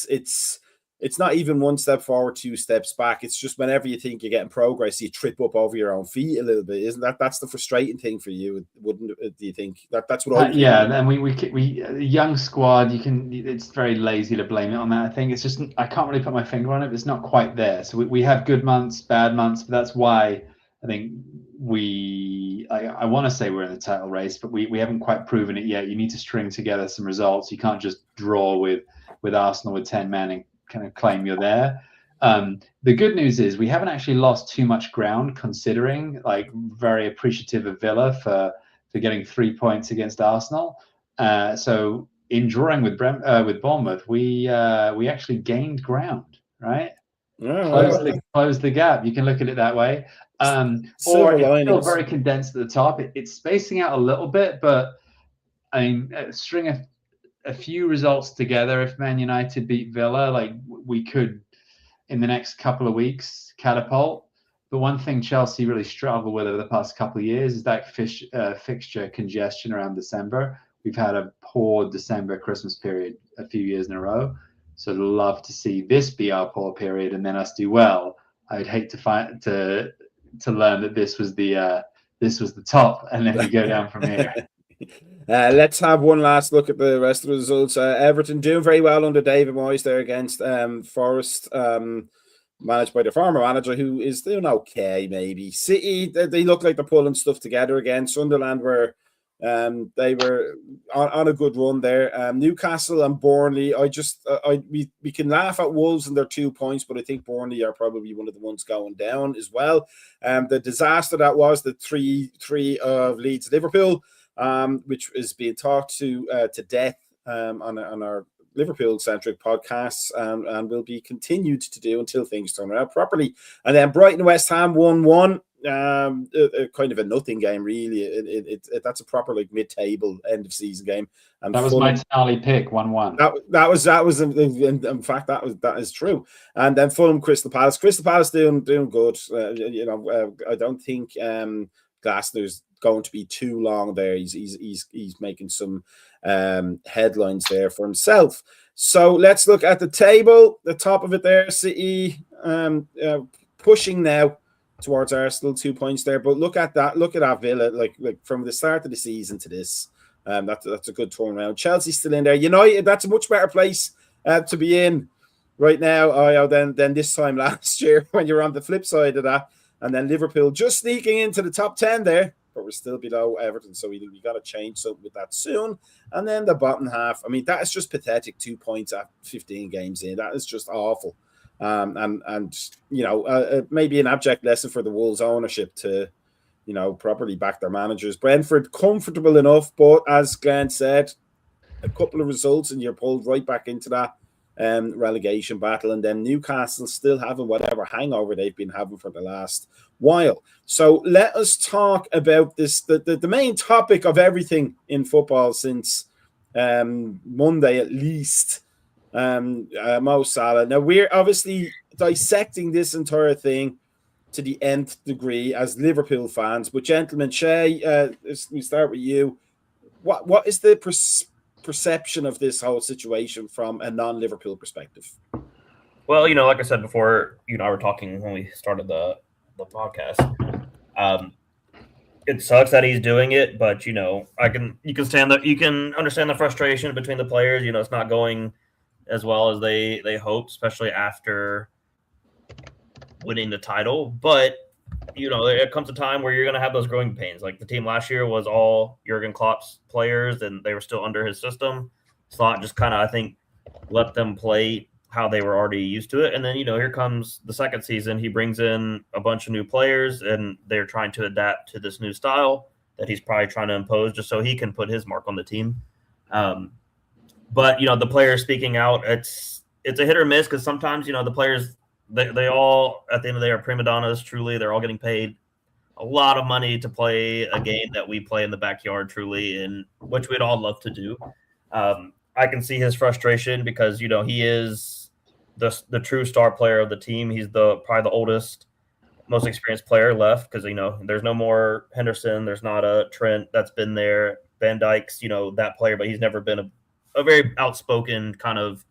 It's not even one step forward, 2 steps back. It's just whenever you think you're getting progress, you trip up over your own feet a little bit, isn't that? That's the frustrating thing for you, wouldn't it? Do you think that's what I? Yeah, and we a young squad. It's very lazy to blame it on that. I think it's just I can't really put my finger on it. But it's not quite there. So we have good months, bad months, but that's why I think I want to say we're in the title race, but we haven't quite proven it yet. You need to string together some results. You can't just draw with Arsenal with 10 men and kind of claim you're there. The good news is we haven't actually lost too much ground, considering, like, very appreciative of Villa for getting 3 points against Arsenal. So in drawing with Bournemouth, we actually gained ground, right? Close the gap. You can look at it that way. Or it's still very condensed at the top. It's spacing out a little bit, but I mean, string a few results together. If Man United beat Villa, like, we could, in the next couple of weeks, catapult. But one thing Chelsea really struggled with over the past couple of years is that fixture congestion around December. We've had a poor December Christmas period a few years in a row. So I'd love to see this be our poor period and then us do well. I'd hate to learn that this was the top, and then we go down from here. Let's have one last look at the rest of the results. Everton doing very well under David Moyes there against Forest, managed by the former manager, who is doing okay, maybe. City, they look like they're pulling stuff together again. Sunderland they were on a good run there. Newcastle and Burnley, we can laugh at Wolves and their 2 points, but I think Burnley are probably one of the ones going down as well. The disaster that was the 3-3 of Leeds Liverpool, which is being talked to death on our Liverpool-centric podcasts, and will be continued to do until things turn out properly. And then Brighton West Ham 1-1. Kind of a nothing game, really. That's a proper, like, mid-table end of season game. And that was Fulham, my tally pick, 1-1. That was in fact that is true. And then Fulham Crystal Palace. Crystal Palace doing good. I don't think Glasner's going to be too long there. He's making some headlines there for himself. So let's look at the table. The top of it there, City pushing now towards Arsenal, 2 points there. But look at that Villa, like from the start of the season to this. That's a good turnaround. Chelsea's still in there. United, that's a much better place to be in right now than this time last year when you're on the flip side of that. And then Liverpool just sneaking into the top 10 there, but we're still below Everton, so we got to change something with that soon. And then the bottom half, I mean, that is just pathetic. 2 points at 15 games in. That is just awful. Maybe an abject lesson for the Wolves ownership to, properly back their managers. Brentford comfortable enough, but as Glenn said, a couple of results and you're pulled right back into that relegation battle. And then Newcastle still having whatever hangover they've been having for the last while. So let us talk about this, the main topic of everything in football since Monday at least. Mo Salah. Now, we're obviously dissecting this entire thing to the nth degree as Liverpool fans. But gentlemen, Shay, we start with you. What is the perception of this whole situation from a non-Liverpool perspective? Well, like I said before, you and I were talking when we started the podcast. It sucks that he's doing it, but you can understand the frustration between the players. It's not going as well as they hoped, especially after winning the title. But it comes a time where you're going to have those growing pains. Like the team last year was all Jurgen Klopp's players, and they were still under his system. Slot just kind of, I think, let them play how they were already used to it. And then, here comes the second season. He brings in a bunch of new players, and they're trying to adapt to this new style that he's probably trying to impose just so he can put his mark on the team. But, the players speaking out, it's a hit or miss because sometimes, the players, they all, at the end of the day, are prima donnas, truly. They're all getting paid a lot of money to play a game that we play in the backyard, truly, and which we'd all love to do. I can see his frustration because, he is the true star player of the team. He's probably the oldest, most experienced player left because, there's no more Henderson. There's not a Trent that's been there. Van Dijk's, that player, but he's never been a very outspoken kind of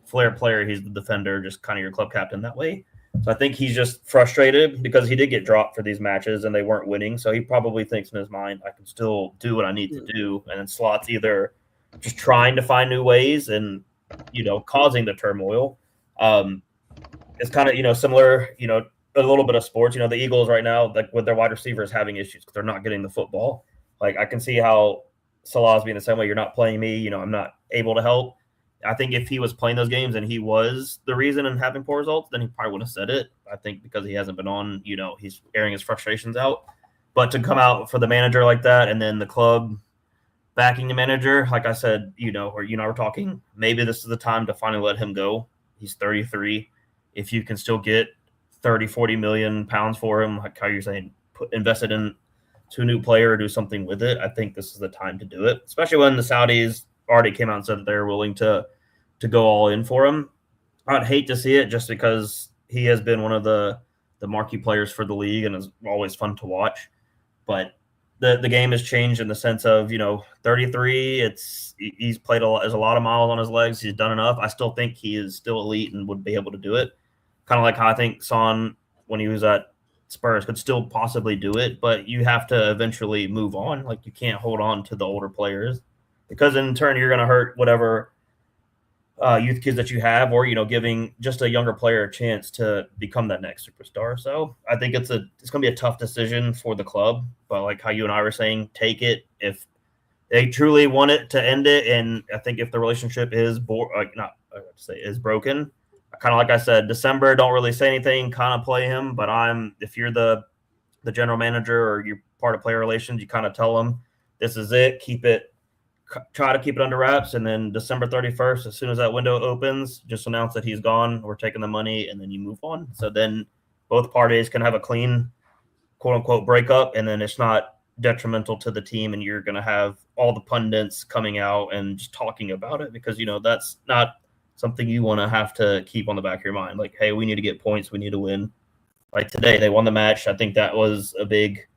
flair player. He's the defender, just kind of your club captain that way. So I think he's just frustrated because he did get dropped for these matches and they weren't winning. So he probably thinks in his mind, I can still do what I need to do. And then Slot's either just trying to find new ways and, causing the turmoil. It's kind of, similar, a little bit of sports. The Eagles right now, like with their wide receivers having issues because they're not getting the football. Like I can see how Salah's being the same way. You're not playing me. I'm not able to help. I think if he was playing those games and he was the reason in having poor results, then he probably would have said it. I think because he hasn't been on, he's airing his frustrations out. But to come out for the manager like that and then the club backing the manager, like I said, or you and I were talking, maybe this is the time to finally let him go. He's 33. If you can still get 30, 40 million pounds for him, like how you're saying, invest it in to a new player or do something with it, I think this is the time to do it, especially when the Saudis already came out and said that they're willing to go all in for him. I'd hate to see it just because he has been one of the marquee players for the league and is always fun to watch. But the game has changed in the sense of, 33, he's played there's a lot of miles on his legs. He's done enough. I still think he is still elite and would be able to do it. Kind of like how I think Son, when he was at Spurs, could still possibly do it, but you have to eventually move on. Like you can't hold on to the older players because in turn you're going to hurt whatever youth kids that you have, or giving just a younger player a chance to become that next superstar. So I think it's going to be a tough decision for the club, but like how you and I were saying, take it if they truly want it to end it. And I think if the relationship is is broken, kind of like I said, December, don't really say anything, kind of play him. But if you're the general manager or you're part of player relations, you kind of tell them this is it, try to keep it under wraps. And then December 31st, as soon as that window opens, just announce that he's gone, we're taking the money, and then you move on. So then both parties can have a clean, quote unquote, breakup. And then it's not detrimental to the team. And you're going to have all the pundits coming out and just talking about it because, that's not something you want to have to keep on the back of your mind. Like, hey, we need to get points. We need to win. Like today, they won the match. I think that was a big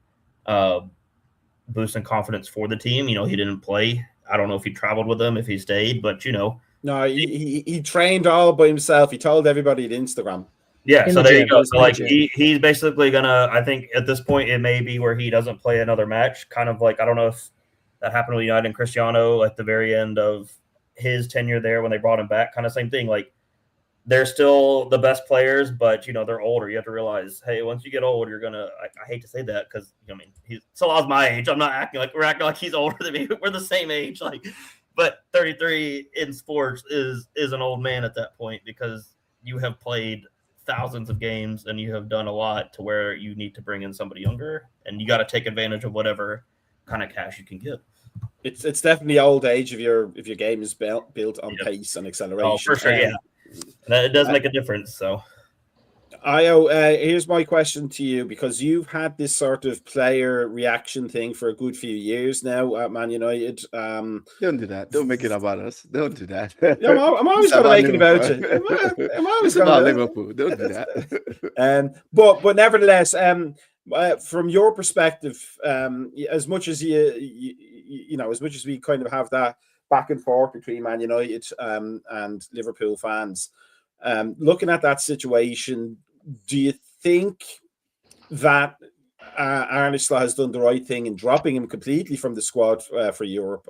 boost in confidence for the team. He didn't play. I don't know if he traveled with them, if he stayed, but No, he trained all by himself. He told everybody at Instagram. Yeah, so there you go. So like he's basically gonna, I think at this point it may be where he doesn't play another match. Kind of like, I don't know if that happened with United and Cristiano at the very end of his tenure there when they brought him back. Kind of same thing. Like they're still the best players, but they're older. You have to realize, hey, once you get old, you're gonna. I hate to say that because Salah's my age. I'm not acting like he's older than me. We're the same age. But 33 in sports is an old man at that point because you have played thousands of games and you have done a lot to where you need to bring in somebody younger, and you got to take advantage of whatever kind of cash you can get. It's definitely old age if your game is built on pace and acceleration. Oh, for sure, yeah. It does make a difference. So, Io, here's my question to you, because you've had this sort of player reaction thing for a good few years now at Man United. Don't do that. Don't make it about us. Don't do that. I'm always going to make it about you. I'm always going to Liverpool. Don't do that. But nevertheless, from your perspective, as much as as much as we kind of have that back and forth between Man United and Liverpool fans, Looking at that situation, do you think that Arne Slot has done the right thing in dropping him completely from the squad for Europe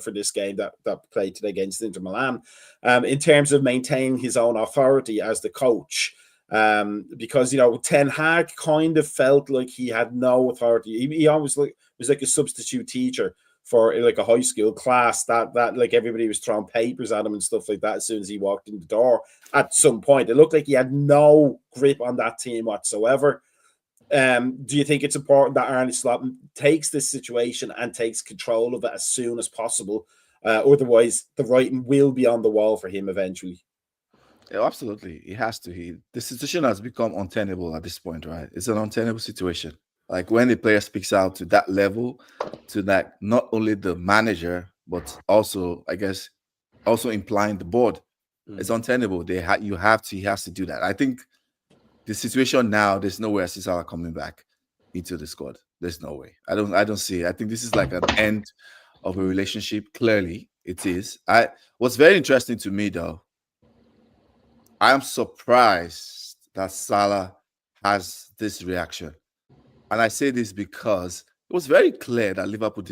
for this game that played today against Inter Milan, in terms of maintaining his own authority as the coach? Because Ten Hag kind of felt like he had no authority. He always was like a substitute teacher for like a high school class that like everybody was throwing papers at him and stuff like that as soon as he walked in the door. At some point, it looked like he had no grip on that team whatsoever. Do you think it's important that Arne Slot takes this situation and takes control of it as soon as possible? Otherwise, the writing will be on the wall for him eventually. Yeah, absolutely. He has to. The situation has become untenable at this point, right? It's an untenable situation. Like when the player speaks out to that level, to that, not only the manager, but also, I guess, also implying the board, it's untenable. He has to do that. I think the situation now, there's no way I see Salah coming back into the squad. There's no way. I don't see it. I think this is like an end of a relationship. Clearly, it is. What's very interesting to me, though, I'm surprised that Salah has this reaction. And I say this because it was very clear that Liverpool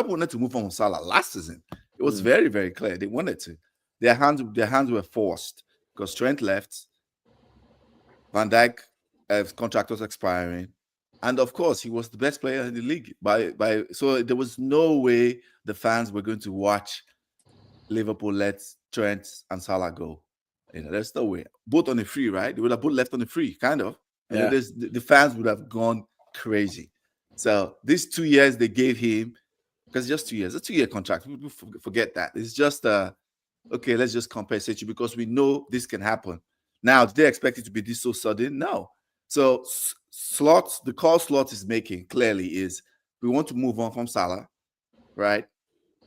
wanted to move on from Salah last season. It was very, very clear. They wanted to. Their hands were forced because Trent left. Van Dijk's contract was expiring. And of course, he was the best player in the league. So there was no way the fans were going to watch Liverpool let Trent and Salah go. There's no way. Both on the free, right? They would have both left on the free, kind of. And the fans would have gone crazy. So these 2 years they gave him, because it's just 2 years, a 2-year contract. People forget that. It's just, okay, let's just compensate you because we know this can happen. Now, did they expect it to be this so sudden? No. So the call Slot is making clearly is we want to move on from Salah, right?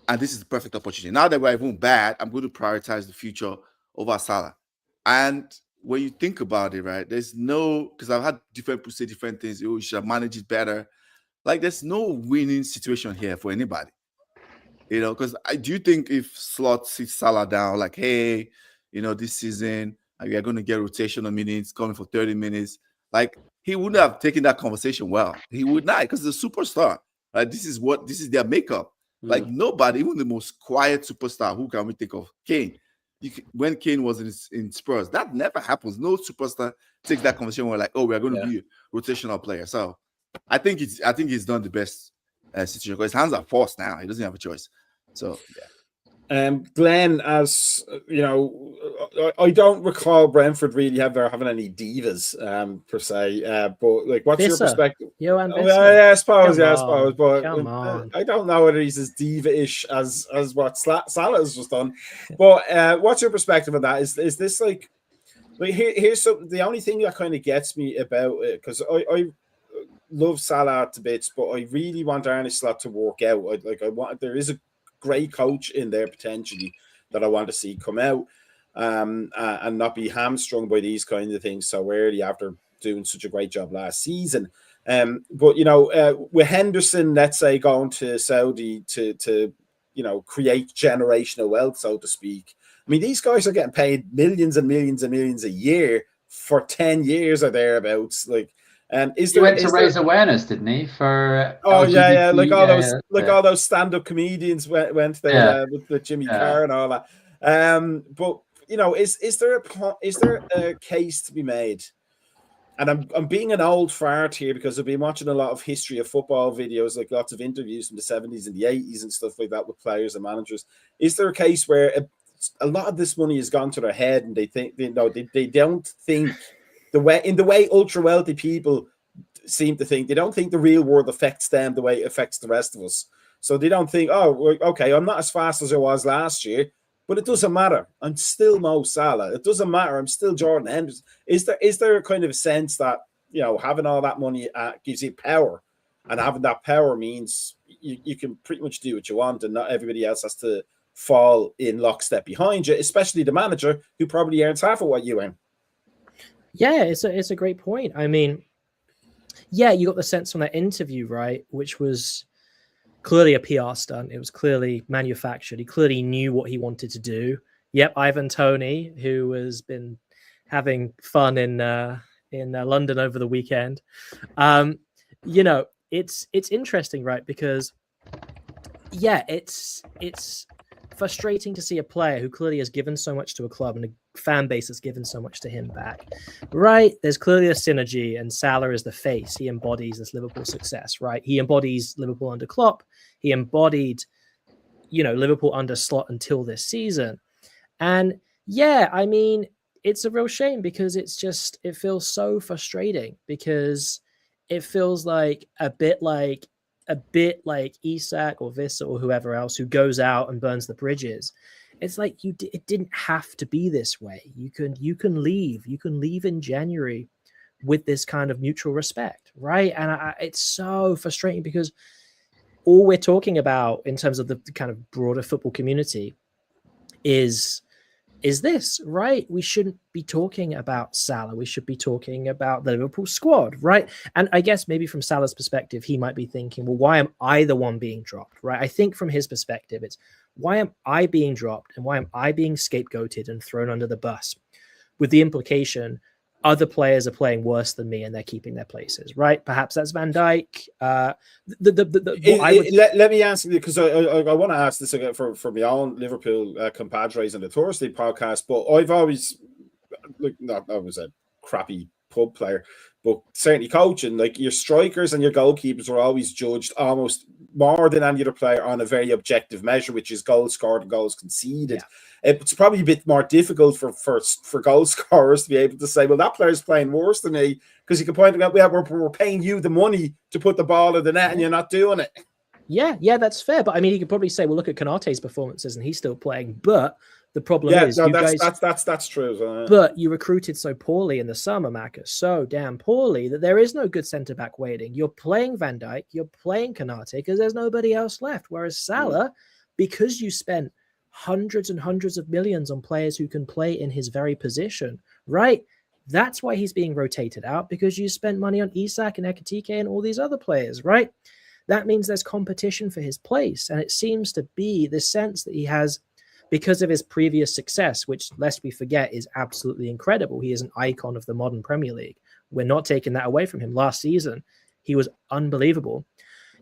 And this is the perfect opportunity. Now that we're even bad, I'm going to prioritize the future over Salah. And when you think about it, right, because I've had different people say different things. You should manage it better. Like, there's no winning situation here for anybody. Because I do think if Slot sits Salah down, like, hey, this season, we are going to get rotational minutes coming for 30 minutes. Like, he wouldn't have taken that conversation well. He would not, because the superstar, right? This is their makeup. Like, nobody, even the most quiet superstar, who can we think of? Kane. When Kane was in Spurs, that never happens. No superstar takes that conversation where like, oh, we are going to be a rotational player. So I think he's done the best situation because his hands are forced now. He doesn't have a choice. So Glenn, as you know, I don't recall Brentford really having any divas per se. But like, what's your perspective? I suppose, but I don't know whether he's as diva-ish as what Salah has just done. But what's your perspective on that? Is this like here's something? The only thing that kind of gets me about it, because I love Salah to bits, but I really want Arne Slot to work out. There is a great coach in there potentially that I want to see come out and not be hamstrung by these kind of things so early after doing such a great job last season. But with Henderson, let's say, going to Saudi to create generational wealth, so to speak. I mean, these guys are getting paid millions and millions and millions a year for 10 years or thereabouts. Like, he went to raise awareness, didn't he? For LGBT, all those stand-up comedians went there with Jimmy Carr and all that. But is there a case to be made? And I'm being an old fart here because I've been watching a lot of history of football videos, like lots of interviews from the 70s and the 80s and stuff like that with players and managers. Is there a case where a lot of this money has gone to their head and they think they don't think the way ultra wealthy people seem to think, they don't think the real world affects them the way it affects the rest of us. So they don't think, oh, okay, I'm not as fast as I was last year, but it doesn't matter. I'm still Mo Salah. It doesn't matter. I'm still Jordan Henderson. Is there a kind of a sense that having all that money gives you power, and having that power means you can pretty much do what you want, and not everybody else has to fall in lockstep behind you, especially the manager who probably earns half of what you earn. Yeah, it's a great point. I mean, yeah, you got the sense from that interview, right, which was clearly a PR stunt. It was clearly manufactured. He clearly knew what he wanted to do. Yep, Ivan Toney, who has been having fun in London over the weekend. You know, it's interesting, right? Because yeah, it's frustrating to see a player who clearly has given so much to a club and a fan base has given so much to him back. Right? There's clearly a synergy, and Salah is the face. He embodies this Liverpool success, right? He embodies Liverpool under Klopp. He embodied, Liverpool under Slot until this season. And yeah, I mean, it's a real shame because it feels so frustrating because it feels like a bit like Isak or Vissa or whoever else who goes out and burns the bridges. It's like it didn't have to be this way. You can leave in January with this kind of mutual respect, right? And it's so frustrating because all we're talking about in terms of the kind of broader football community is this, right? We shouldn't be talking about Salah. We should be talking about the Liverpool squad, right? And I guess maybe from Salah's perspective, he might be thinking, well, why am I the one being dropped, right? I think from his perspective, it's why am I being dropped and why am I being scapegoated and thrown under the bus? With the implication, other players are playing worse than me and they're keeping their places, right? Perhaps that's Van Dijk. Let me answer you because I want to ask this again for my own Liverpool compadres on the Thursday podcast. But I've always I was a crappy pub player, but certainly coaching, like your strikers and your goalkeepers were always judged almost more than any other player on a very objective measure, which is goals scored and goals conceded. Yeah. It's probably a bit more difficult for goal scorers to be able to say, well, that player's playing worse than me, because you can point out, we're paying you the money to put the ball in the net and you're not doing it. Yeah, that's fair. But I mean, you could probably say, well, look at Konate's performances and he's still playing. But the problem is, that's true. But you recruited so poorly in the summer, Macca, so damn poorly that there is no good centre back waiting. You're playing Van Dijk, you're playing Konate because there's nobody else left. Whereas Salah, because you spent hundreds and hundreds of millions on players who can play in his very position, right? That's why he's being rotated out, because you spent money on Isak and Ekitike and all these other players, right? That means there's competition for his place. And it seems to be the sense that he has, because of his previous success, which, lest we forget, is absolutely incredible. He is an icon of the modern Premier League. We're not taking that away from him. Last season, he was unbelievable.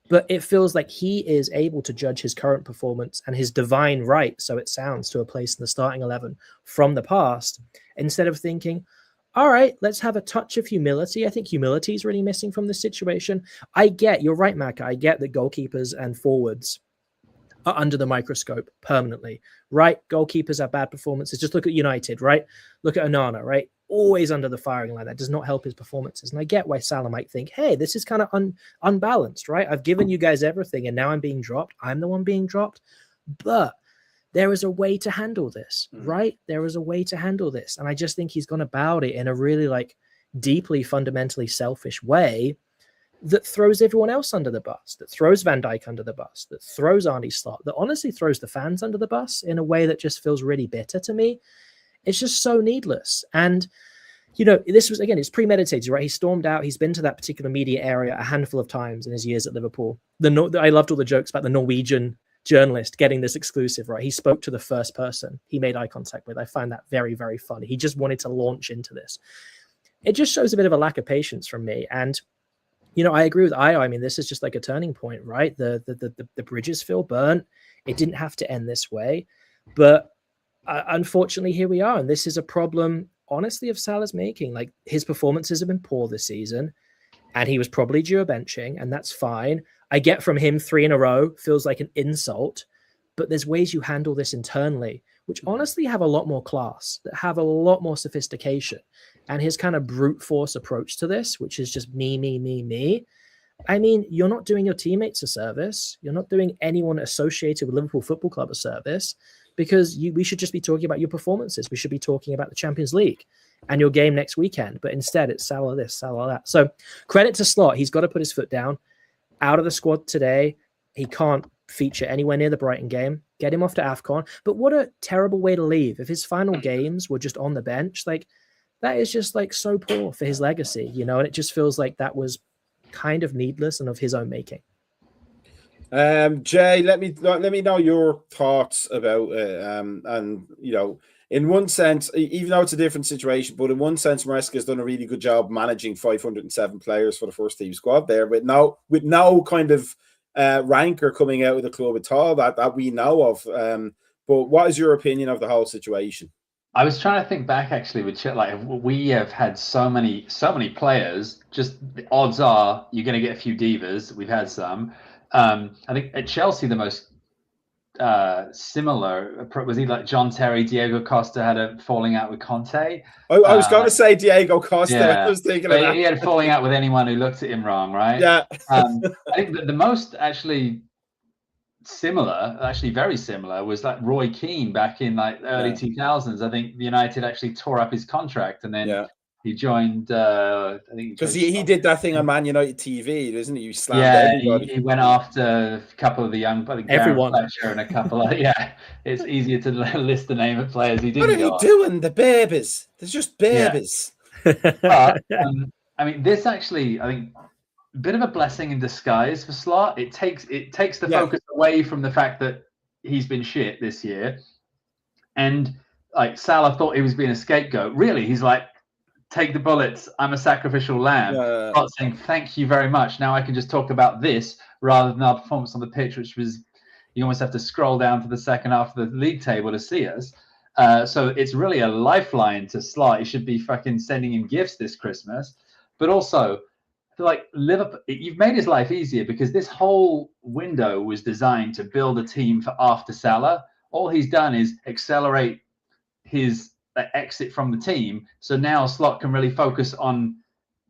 But it feels like he is able to judge his current performance and his divine right, so it sounds, to a place in the starting 11 from the past, instead of thinking, all right, let's have a touch of humility. I think humility is really missing from this situation. You're right, Macca. I get that goalkeepers and forwards are under the microscope permanently, right? Goalkeepers have bad performances. Just look at United, right? Look at Onana, right? Always under the firing line. That does not help his performances. And I get why Salah might think, hey, this is kind of unbalanced, right? I've given you guys everything and now I'm being dropped. I'm the one being dropped. But there is a way to handle this, right? There is a way to handle this. And I just think he's gone about it in a really deeply fundamentally selfish way that throws everyone else under the bus, that throws Van Dijk under the bus, that throws Arne Slot, that honestly throws the fans under the bus in a way that just feels really bitter to me. It's just so needless. And, this was, again, it's premeditated, right? He stormed out. He's been to that particular media area a handful of times in his years at Liverpool. I loved all the jokes about the Norwegian journalist getting this exclusive, right? He spoke to the first person he made eye contact with. I find that very, very funny. He just wanted to launch into this. It just shows a bit of a lack of patience from me. And I agree with Ayo. I mean, this is just like a turning point, right? The bridges feel burnt. It didn't have to end this way. But unfortunately, here we are. And this is a problem, honestly, of Salah's making. Like, his performances have been poor this season, and he was probably due a benching, and that's fine. I get from him 3 in a row feels like an insult, but there's ways you handle this internally, which honestly have a lot more class, that have a lot more sophistication. And his kind of brute force approach to this, which is just me. I mean, you're not doing your teammates a service. You're not doing anyone associated with Liverpool Football Club a service, because we should just be talking about your performances. We should be talking about the Champions League and your game next weekend. But instead, it's Salah this, Salah that. So credit to Slot. He's got to put his foot down. Out of the squad today, he can't feature anywhere near the Brighton game. Get him off to AFCON. But what a terrible way to leave. If his final games were just on the bench, that is just so poor for his legacy, and it just feels like that was kind of needless and of his own making. Jay, let me know your thoughts about it. And in one sense, even though it's a different situation, but in one sense, Maresca has done a really good job managing 507 players for the first team squad there, with no kind of ranker coming out of the club at all that we know of. But what is your opinion of the whole situation? I was trying to think back actually with like we have had so many players. Just the odds are you're going to get a few divas. We've had some. I think at Chelsea the most similar was either like John Terry, Diego Costa had a falling out with Conte. I was going to say Diego Costa. Yeah, I was thinking of that. He had a falling out with anyone who looked at him wrong, right? Yeah. I think the most actually very similar was like Roy Keane back in like early 2000s. I think United actually tore up his contract and then he joined I think because he did that thing on Man United TV, isn't he? You slammed everybody. He went after a couple of the young, I think everyone Fletcher and a couple of it's easier to list the name of players he didn't. What are you doing? The babies. There's just babies. But I mean, this actually, I think, a bit of a blessing in disguise for Slot. It takes the focus away from the fact that he's been shit this year, and like Salah thought he was being a scapegoat. Really, he's like, take the bullets. I'm a sacrificial lamb. Not saying thank you very much. Now I can just talk about this rather than our performance on the pitch, which was you almost have to scroll down to the second half of the league table to see us. So it's really a lifeline to Slot. He should be fucking sending him gifts this Christmas, but also. Like Liverpool, you've made his life easier because this whole window was designed to build a team for after Salah. All he's done is accelerate his exit from the team. So now Slot can really focus on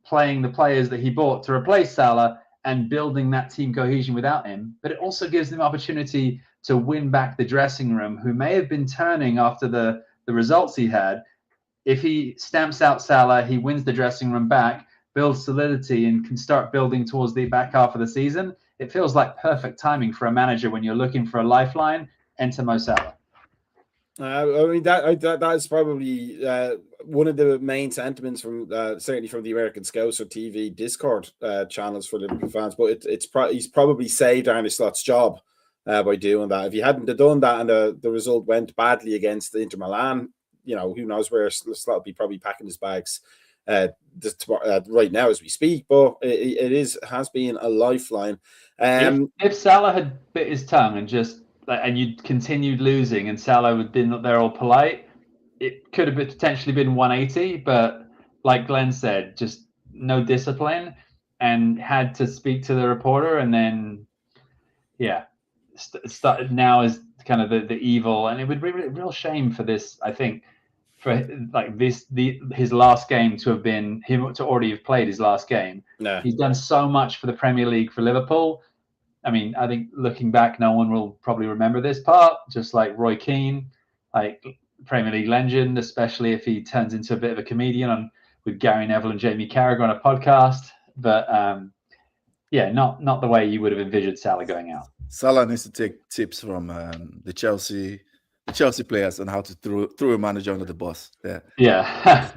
playing the players that he bought to replace Salah and building that team cohesion without him. But it also gives them opportunity to win back the dressing room, who may have been turning after the results he had. If he stamps out Salah, he wins the dressing room back, build solidity and can start building towards the back half of the season. It feels like perfect timing for a manager when you're looking for a lifeline. Enter Mo Salah. I mean that is probably one of the main sentiments from certainly from the American Scouser TV Discord channels for Liverpool fans. But he's probably saved Arne Slot's job by doing that. If he hadn't have done that and the result went badly against the Inter Milan, who knows where Slot will be probably packing his bags. Right now as we speak, but it has been a lifeline. If Salah had bit his tongue and you'd continued losing and Salah had been there all polite, it could have potentially been 180, but like Glenn said, just no discipline and had to speak to the reporter, and then started now is kind of the evil, and it would be a real shame for this, I think, for like his last game to have been him to already have played his last game. No. He's done so much for the Premier League for Liverpool. I mean, I think looking back, no one will probably remember this part, just like Roy Keane, like Premier League legend, especially if he turns into a bit of a comedian with Gary Neville and Jamie Carragher on a podcast. But not the way you would have envisioned Salah going out. Salah needs to take tips from the Chelsea players on how to throw a manager under the bus. Yeah.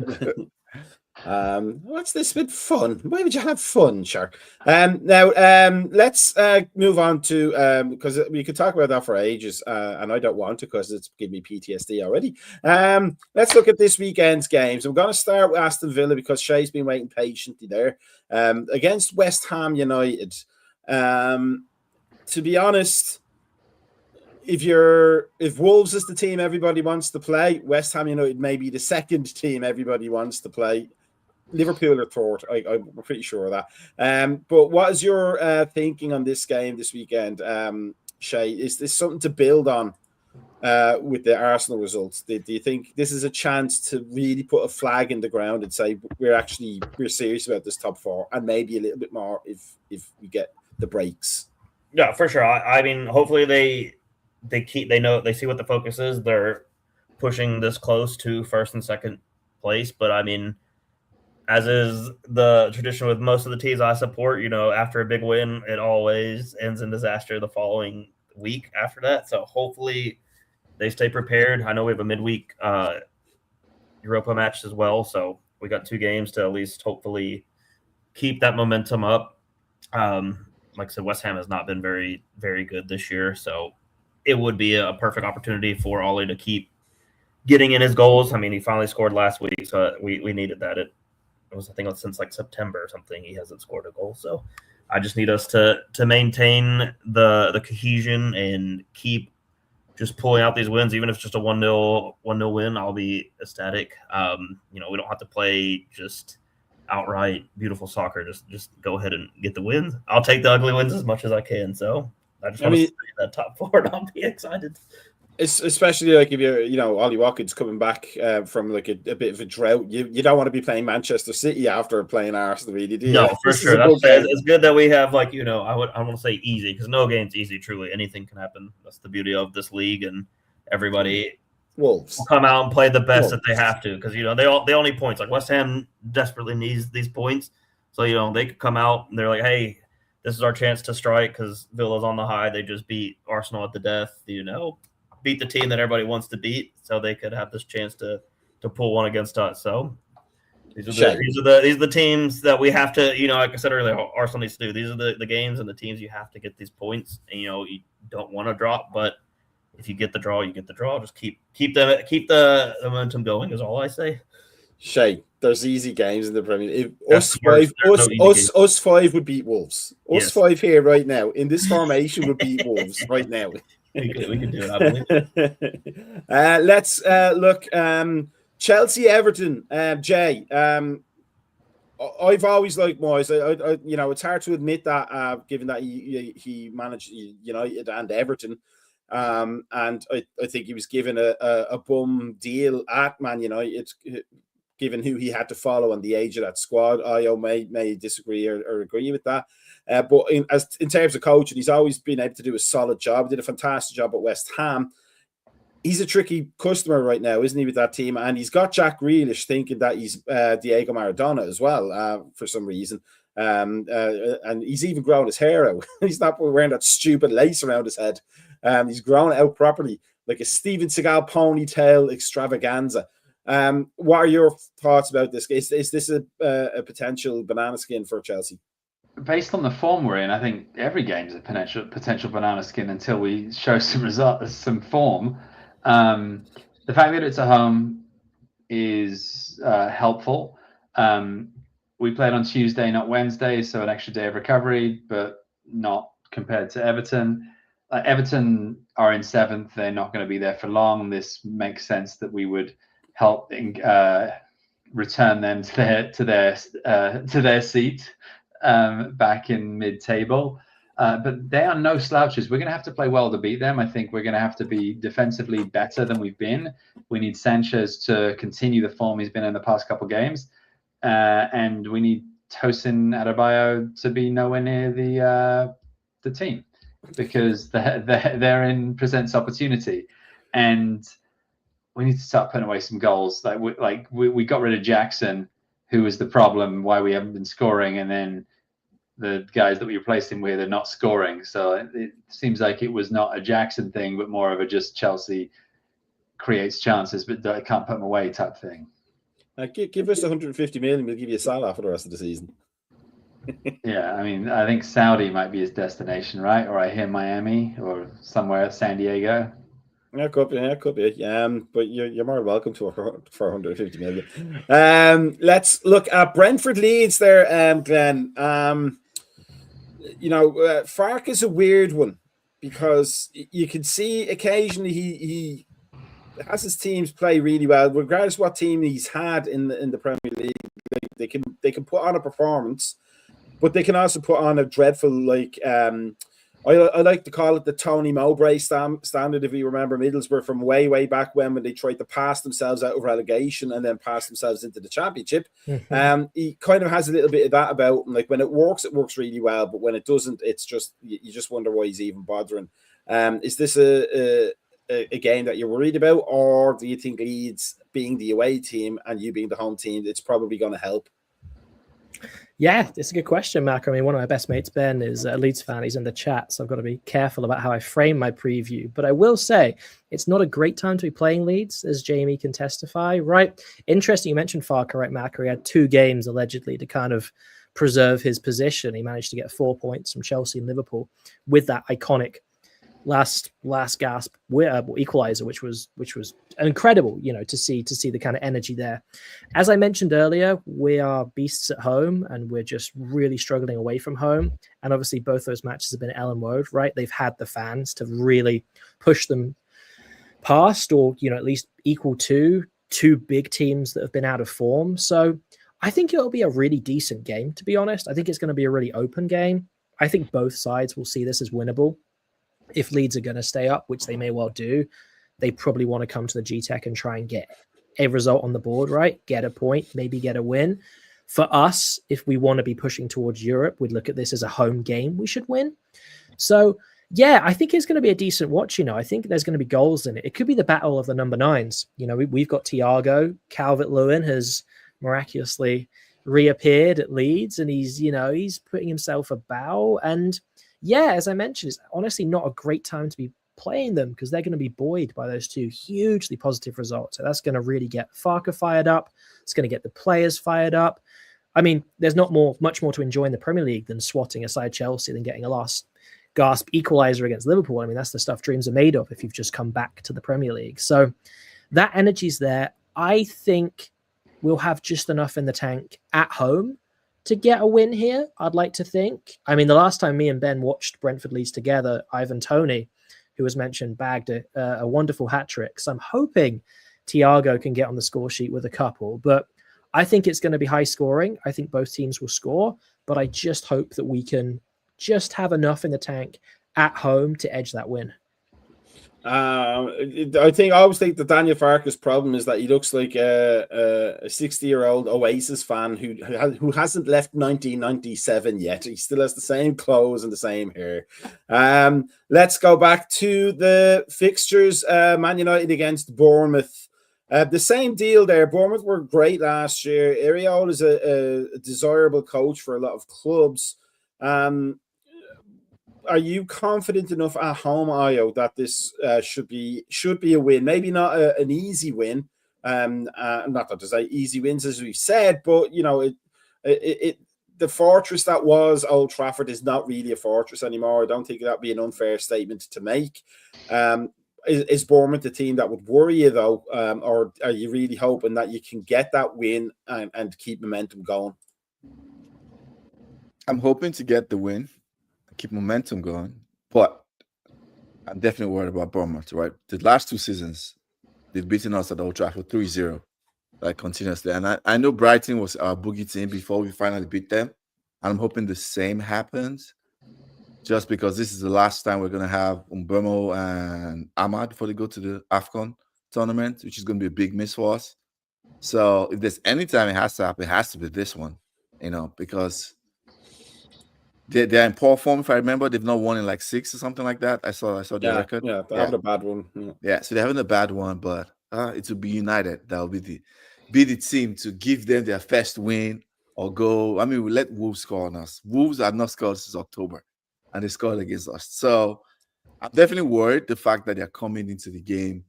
What's this bit fun? Why would you have fun, Shark? Now let's move on to because we could talk about that for ages, and I don't want to because it's giving me PTSD already. Let's look at this weekend's games. I'm going to start with Aston Villa because Shay's been waiting patiently there against West Ham United. To be honest, if Wolves is the team everybody wants to play, West Ham United may be the second team everybody wants to play. Liverpool are third. I'm pretty sure of that. But what is your thinking on this game this weekend, Shay? Is this something to build on with the Arsenal results? Do you think this is a chance to really put a flag in the ground and say we're serious about this top four, and maybe a little bit more if we get the breaks? Yeah, for sure. I mean, hopefully they see what the focus is. They're pushing this close to first and second place, but I mean, as is the tradition with most of the teams I support, after a big win, it always ends in disaster the following week after that. So hopefully they stay prepared. I know we have a midweek Europa match as well, so we got 2 games to at least hopefully keep that momentum up. like I said, West Ham has not been very, very good this year. So it would be a perfect opportunity for Ollie to keep getting in his goals. I mean, he finally scored last week, so we needed that. It was, I think, since like September or something, he hasn't scored a goal. So I just need us to maintain the cohesion and keep just pulling out these wins. Even if it's just a 1-0 win, I'll be ecstatic. We don't have to play just outright beautiful soccer. Just go ahead and get the wins. I'll take the ugly wins as much as I can. So I just want to see that top four, and I'll be excited. It's especially like if you're, Ollie Watkins coming back from like a bit of a drought. You don't want to be playing Manchester City after playing Arsenal, really, do you? No, for sure. It's good that we have I want to say easy, because no game's easy. Truly, anything can happen. That's the beauty of this league, and everybody Wolves will come out and play the best that they have to, because they all need points. Like West Ham desperately needs these points, so they could come out and they're like, hey, this is our chance to strike because Villa's on the high. They just beat Arsenal at the death. Beat the team that everybody wants to beat, so they could have this chance to pull one against us. So these are the teams that we have to, like I said earlier, Arsenal needs to do. These are the games and the teams you have to get these points. And you don't want to drop, but if you get the draw, you get the draw. Just keep the momentum going is all I say. Shay, there's easy games in the Premier League. Us five would beat Wolves. Us five here right now in this formation would beat Wolves right now. We can do it, I believe. Let's look. Chelsea, Everton. Jay. I've always liked Moyes. It's hard to admit that, given that he managed United and Everton, and I think he was given a bum deal at Man United, given who he had to follow and the age of that squad. I may disagree or agree with that. But in terms of coaching, he's always been able to do a solid job. He did a fantastic job at West Ham. He's a tricky customer right now, isn't he, with that team? And he's got Jack Grealish thinking that he's Diego Maradona as well, for some reason. And he's even grown his hair out. He's not wearing that stupid lace around his head. He's grown it out properly, like a Steven Seagal ponytail extravaganza. What are your thoughts about this? Is this a potential banana skin for Chelsea? Based on the form we're in, I think every game is a potential banana skin until we show some results, some form. The fact that it's at home is helpful. We played on Tuesday, not Wednesday, so an extra day of recovery, but not compared to Everton. Everton are in 7th; they're not going to be there for long. This makes sense that we would help return them to their seat. Back in mid-table, but they are no slouches. We're going to have to play well to beat them. I think we're going to have to be defensively better than we've been. We need Sanchez to continue the form he's been in the past couple of games, and we need Tosin Adebayo to be nowhere near the team, because therein presents opportunity, and we need to start putting away some goals. We got rid of Jackson, who was the problem, why we haven't been scoring, and then the guys that we replaced him with are not scoring. So it seems like it was not a Jackson thing, but more of a just Chelsea creates chances, but can't put them away type thing. Give us 150 million, we'll give you Salah for the rest of the season. Yeah, I mean, I think Saudi might be his destination, right? Or I hear Miami or somewhere, San Diego. Yeah, could be. But you're more welcome to for 150 million. Let's look at Brentford Leeds there, Glenn. Farke is a weird one, because you can see occasionally he has his teams play really well, regardless of what team he's had in the Premier League. They can put on a performance, but they can also put on a dreadful I like to call it the Tony Mowbray standard. If you remember Middlesbrough from way back when they tried to pass themselves out of relegation and then pass themselves into the Championship. He kind of has a little bit of that about him. Like when it works really well, but when it doesn't, it's just you just wonder why he's even bothering. Is this a game that you're worried about, or do you think Leeds being the away team and you being the home team, it's probably going to help? Yeah, it's a good question, Mark. I mean, one of my best mates, Ben, is a Leeds fan. He's in the chat, so I've got to be careful about how I frame my preview. But I will say it's not a great time to be playing Leeds, as Jamie can testify, right? Interesting, you mentioned Farke, right, Mark? He had 2 games, allegedly, to kind of preserve his position. He managed to get 4 points from Chelsea and Liverpool with that iconic last gasp equalizer, which was incredible, to see the kind of energy there. As I mentioned earlier, we are beasts at home and we're just really struggling away from home. And obviously both those matches have been at Ellen Road, right? They've had the fans to really push them past, or at least equal to two big teams that have been out of form. So I think it'll be a really decent game, to be honest. I think it's going to be a really open game. I think both sides will see this as winnable. If Leeds are going to stay up, which they may well do, they probably want to come to the G-Tech and try and get a result on the board, right? Get a point, maybe get a win. For us, if we want to be pushing towards Europe, we'd look at this as a home game we should win. So, yeah, I think it's going to be a decent watch. I think there's going to be goals in it. It could be the battle of the number 9s. We've got Thiago. Calvert-Lewin has miraculously reappeared at Leeds, and he's putting himself about. And yeah, as I mentioned, it's honestly not a great time to be playing them because they're going to be buoyed by those two hugely positive results. So that's going to really get Farke fired up. It's going to get the players fired up. I mean, there's not much more to enjoy in the Premier League than swatting aside Chelsea than getting a last gasp equalizer against Liverpool. I mean, that's the stuff dreams are made of if you've just come back to the Premier League. So that energy's there. I think we'll have just enough in the tank at home to get a win here, I'd like to think. I mean, the last time me and Ben watched Brentford Leeds together, Ivan Toney, who was mentioned, bagged a wonderful hat-trick. So I'm hoping Thiago can get on the score sheet with a couple. But I think it's going to be high scoring. I think both teams will score. But I just hope that we can just have enough in the tank at home to edge that win. I always think that Daniel Farke's problem is that he looks like a 60-year-old Oasis fan who hasn't left 1997 yet. He still has the same clothes and the same hair. Let's go back to the fixtures. Man United against Bournemouth. The same deal there. Bournemouth were great last year. Iriol is a desirable coach for a lot of clubs. Are you confident enough at home, Ayo, that this should be a win? Maybe not an easy win. Not that there's easy wins, as we've said, but the fortress that was Old Trafford is not really a fortress anymore. I don't think that'd be an unfair statement to make. Is Bournemouth the team that would worry you though, or are you really hoping that you can get that win and keep momentum going? I'm hoping to get the win, keep momentum going, but I'm definitely worried about Bournemouth, right? The last 2 seasons, they've beaten us at Old Trafford 3-0, like continuously. And I know Brighton was our boogie team before we finally beat them. And I'm hoping the same happens, just because this is the last time we're going to have Mbeumo and Ahmad before they go to the AFCON tournament, which is going to be a big miss for us. So if there's any time it has to happen, it has to be this one, because they're in poor form. If I remember, they've not won in like 6 or something like that. I saw the record. Yeah, they're having a bad one. Yeah, so they're having a bad one, but it will be United that will be the team to give them their first win or go. I mean, we let Wolves score on us. Wolves have not scored since October, and they scored against us. So I'm definitely worried the fact that they're coming into the game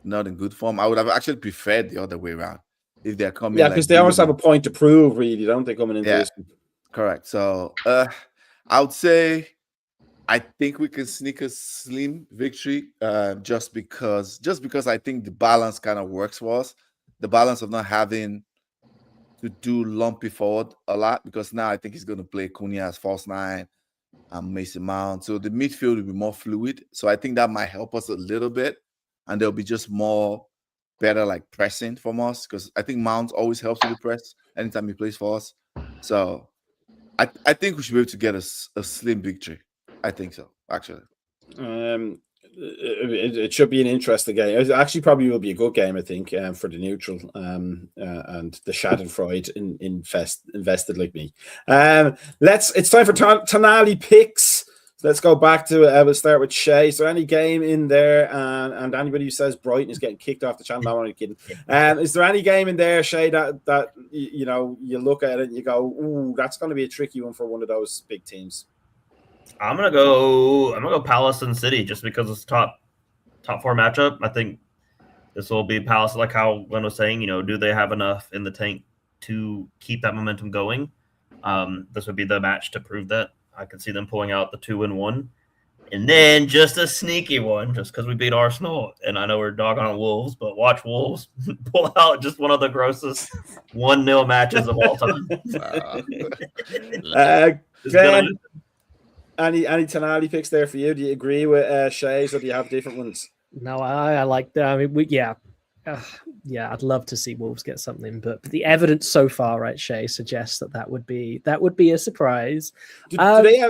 not in good form. I would have actually preferred the other way around if they're coming. Yeah, because they always have a point to prove, really, don't they, coming into this? Correct. So I would say I think we can sneak a slim victory, just because I think the balance kind of works for us. The balance of not having to do lumpy forward a lot, because now I think he's going to play Cunha as false 9 and Mason Mount. So the midfield will be more fluid. So I think that might help us a little bit, and there'll be just more better like pressing from us, because I think Mount always helps with the press anytime he plays for us. So I think we should be able to get a slim victory. I think so, actually. It should be an interesting game. It actually probably will be a good game, I think, for the neutral and the Schadenfreude invested like me. It's time for Tonali picks. Let's go back to we'll start with Shay. So any game in there, and anybody who says Brighton is getting kicked off the channel, I'm only kidding. Is there any game in there, Shay, that you look at it and you go, ooh, that's going to be a tricky one for one of those big teams? I'm gonna go Palace and City, just because it's top 4 matchup. I think this will be Palace, like how Glenn was saying. Do they have enough in the tank to keep that momentum going? This would be the match to prove that. I could see them pulling out the 2-1. And then just a sneaky one, just because we beat Arsenal. And I know we're dogging on Wolves, but watch Wolves pull out just one of the grossest 1-0 matches of all time. Glenn, any Tonali picks there for you? Do you agree with Shay's, or do you have different ones? No, I like that. I mean, yeah, I'd love to see Wolves get something, but the evidence so far, right, Shay, suggests that would be a surprise. Do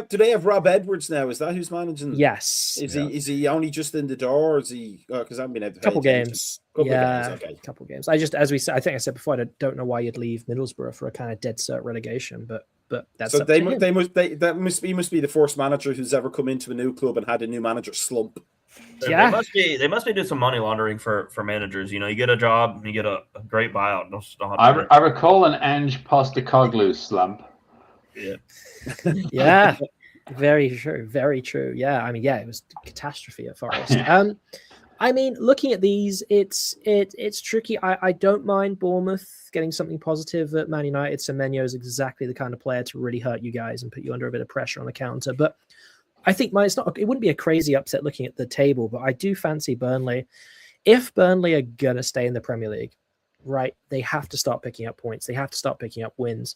they have Rob Edwards now? Is that who's managing? Yes. Is he only just in the door? Or is he? Because I've been able to couple games. Couple games. I think I said before, I don't know why you'd leave Middlesbrough for a kind of dead cert relegation, but that's so he must be the first manager who's ever come into a new club and had a new manager slump. Yeah, they must be doing some money laundering for managers. You know, you get a job and you get a great buyout. I recall an Ange Postecoglou slump. Yeah, yeah, very true. Yeah, I mean, it was a catastrophe at Forest. I mean, looking at these, it's tricky. I don't mind Bournemouth getting something positive at Man United. Semenyo is exactly the kind of player to really hurt you guys and put you under a bit of pressure on the counter, but I think it wouldn't be a crazy upset looking at the table, but I do fancy Burnley. If Burnley are going to stay in the Premier League, right, they have to start picking up points. They have to start picking up wins.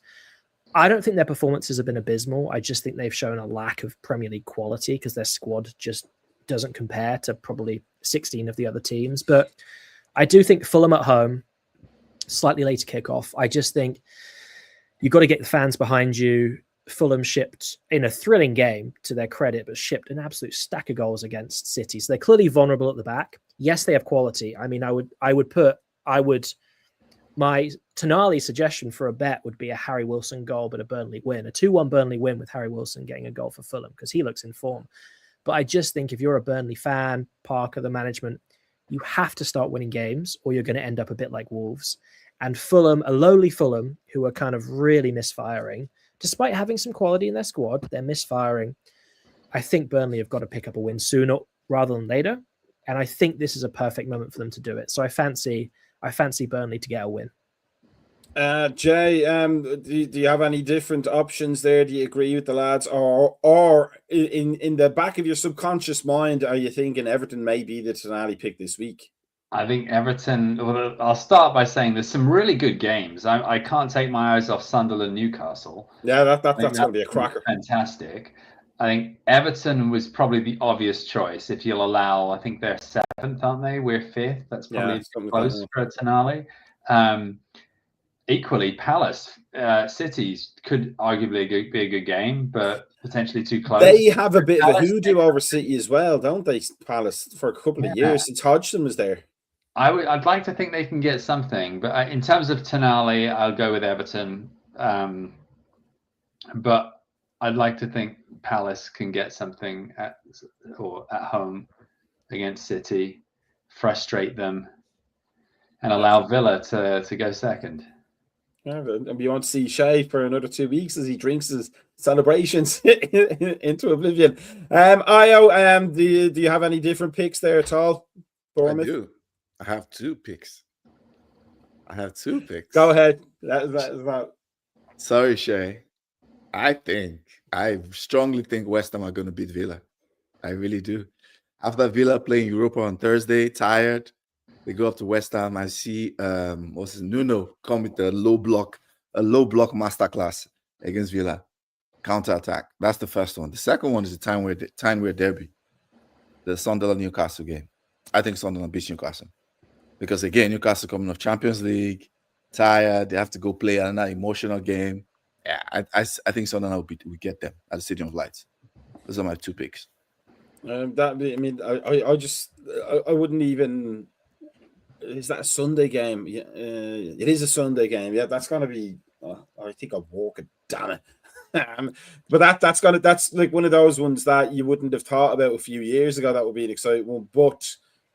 I don't think their performances have been abysmal. I just think they've shown a lack of Premier League quality because their squad just doesn't compare to probably 16 of the other teams. But I do think Fulham at home, slightly later kickoff. I just think you've got to get the fans behind you. Fulham shipped in a thrilling game, to their credit, but shipped an absolute stack of goals against City. So they're clearly vulnerable at the back. Yes, they have quality. I mean, my Tonali suggestion for a bet would be a Harry Wilson goal, but a Burnley win, a 2-1 Burnley win with Harry Wilson getting a goal for Fulham because he looks in form. But I just think if you're a Burnley fan, Parker, the management, you have to start winning games or you're going to end up a bit like Wolves. And Fulham, a lowly Fulham, who are kind of really misfiring, despite having some quality in their squad, they're misfiring. I think Burnley have got to pick up a win sooner rather than later. And I think this is a perfect moment for them to do it. So I fancy Burnley to get a win. Jay, do you have any different options there? Do you agree with the lads? Or in the back of your subconscious mind, are you thinking Everton may be the Tonali pick this week? I think Everton, well, I'll start by saying there's some really good games. I can't take my eyes off Sunderland Newcastle. Yeah, that's going to be a cracker. Fantastic. I think Everton was probably the obvious choice if you'll allow. I think they're 7th, aren't they? We're 5th. That's probably close for Tonali. Equally, Palace, Cities could arguably be a good game, but potentially too close. They have a bit of a hoodoo over City as well, don't they, Palace, for a couple of years since Hodgson was there. I'd like to think they can get something, but in terms of Tonali, I'll go with Everton. But I'd like to think Palace can get something at home against City, frustrate them, and allow Villa to go second. Yeah, and we won't see Shay for another 2 weeks as he drinks his celebrations into oblivion. Io, do you have any different picks there at all? Bournemouth? I do. I have two picks. Go ahead. That. Sorry, Shay. I strongly think West Ham are going to beat Villa. I really do. After Villa playing Europa on Thursday, tired, they go up to West Ham. I see Nuno come with a low block masterclass against Villa. Counter-attack. That's the first one. The second one is the Tyne-Wear derby. The Sunderland Newcastle game. I think Sunderland beats Newcastle. Because again, Newcastle coming off Champions League, tired, they have to go play another emotional game. Yeah, I think Sunderland will get them at the Stadium of Lights. Those are my two picks. I wouldn't even. Is that a Sunday game? Yeah, it is a Sunday game. Yeah, that's gonna be. I think I'll walk it. Damn it. But that's like one of those ones that you wouldn't have thought about a few years ago. That would be an exciting one, but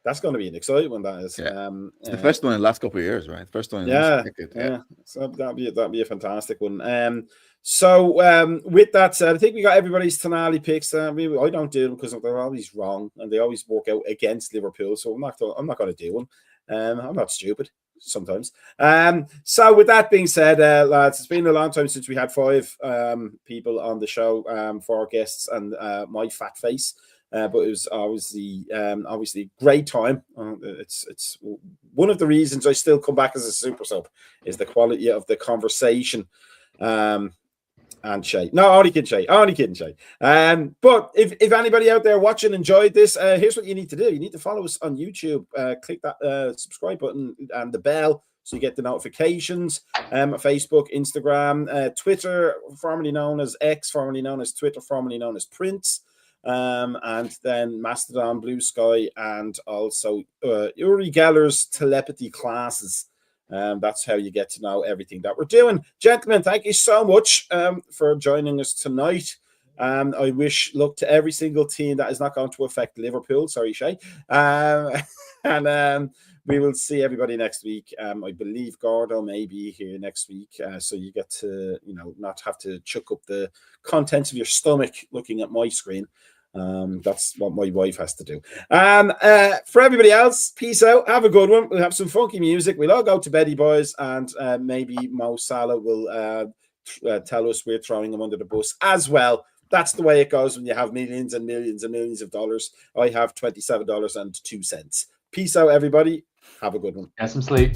that's going to be an exciting one. That is. Yeah. It's the first one in the last couple of years, right? First one. In the decade. Yeah. So that'd be a fantastic one. So with that said, I think we got everybody's Tonali picks. I don't do them because they're always wrong and they always work out against Liverpool. So I'm not going to do one. I'm not stupid. sometimes. So with that being said, lads, it's been a long time since we had 5 people on the show, 4 guests and my fat face. But it was obviously a great time. It's one of the reasons I still come back as a super sub is the quality of the conversation. And Shay. No, only kidding, Shay. But if anybody out there watching enjoyed this, here's what you need to do. You need to follow us on YouTube. Click that subscribe button and the bell so you get the notifications. Facebook, Instagram, Twitter, formerly known as X, formerly known as Twitter, formerly known as Prince. And then Mastodon, Blue Sky, and also Uri Geller's telepathy classes. That's how you get to know everything that we're doing. Gentlemen, thank you so much for joining us tonight. I wish luck to every single team that is not going to affect Liverpool. Sorry, Shay. And we will see everybody next week. I believe Gordo may be here next week. So you get to, not have to chuck up the contents of your stomach looking at my screen. That's what my wife has to do. For everybody else, peace out. Have a good one. We'll have some funky music. We'll all go to beddy, boys, and maybe Mo Salah will tell us we're throwing him under the bus as well. That's the way it goes when you have millions and millions and millions of dollars. I have $27.02. Peace out, everybody. Have a good one. Get some sleep.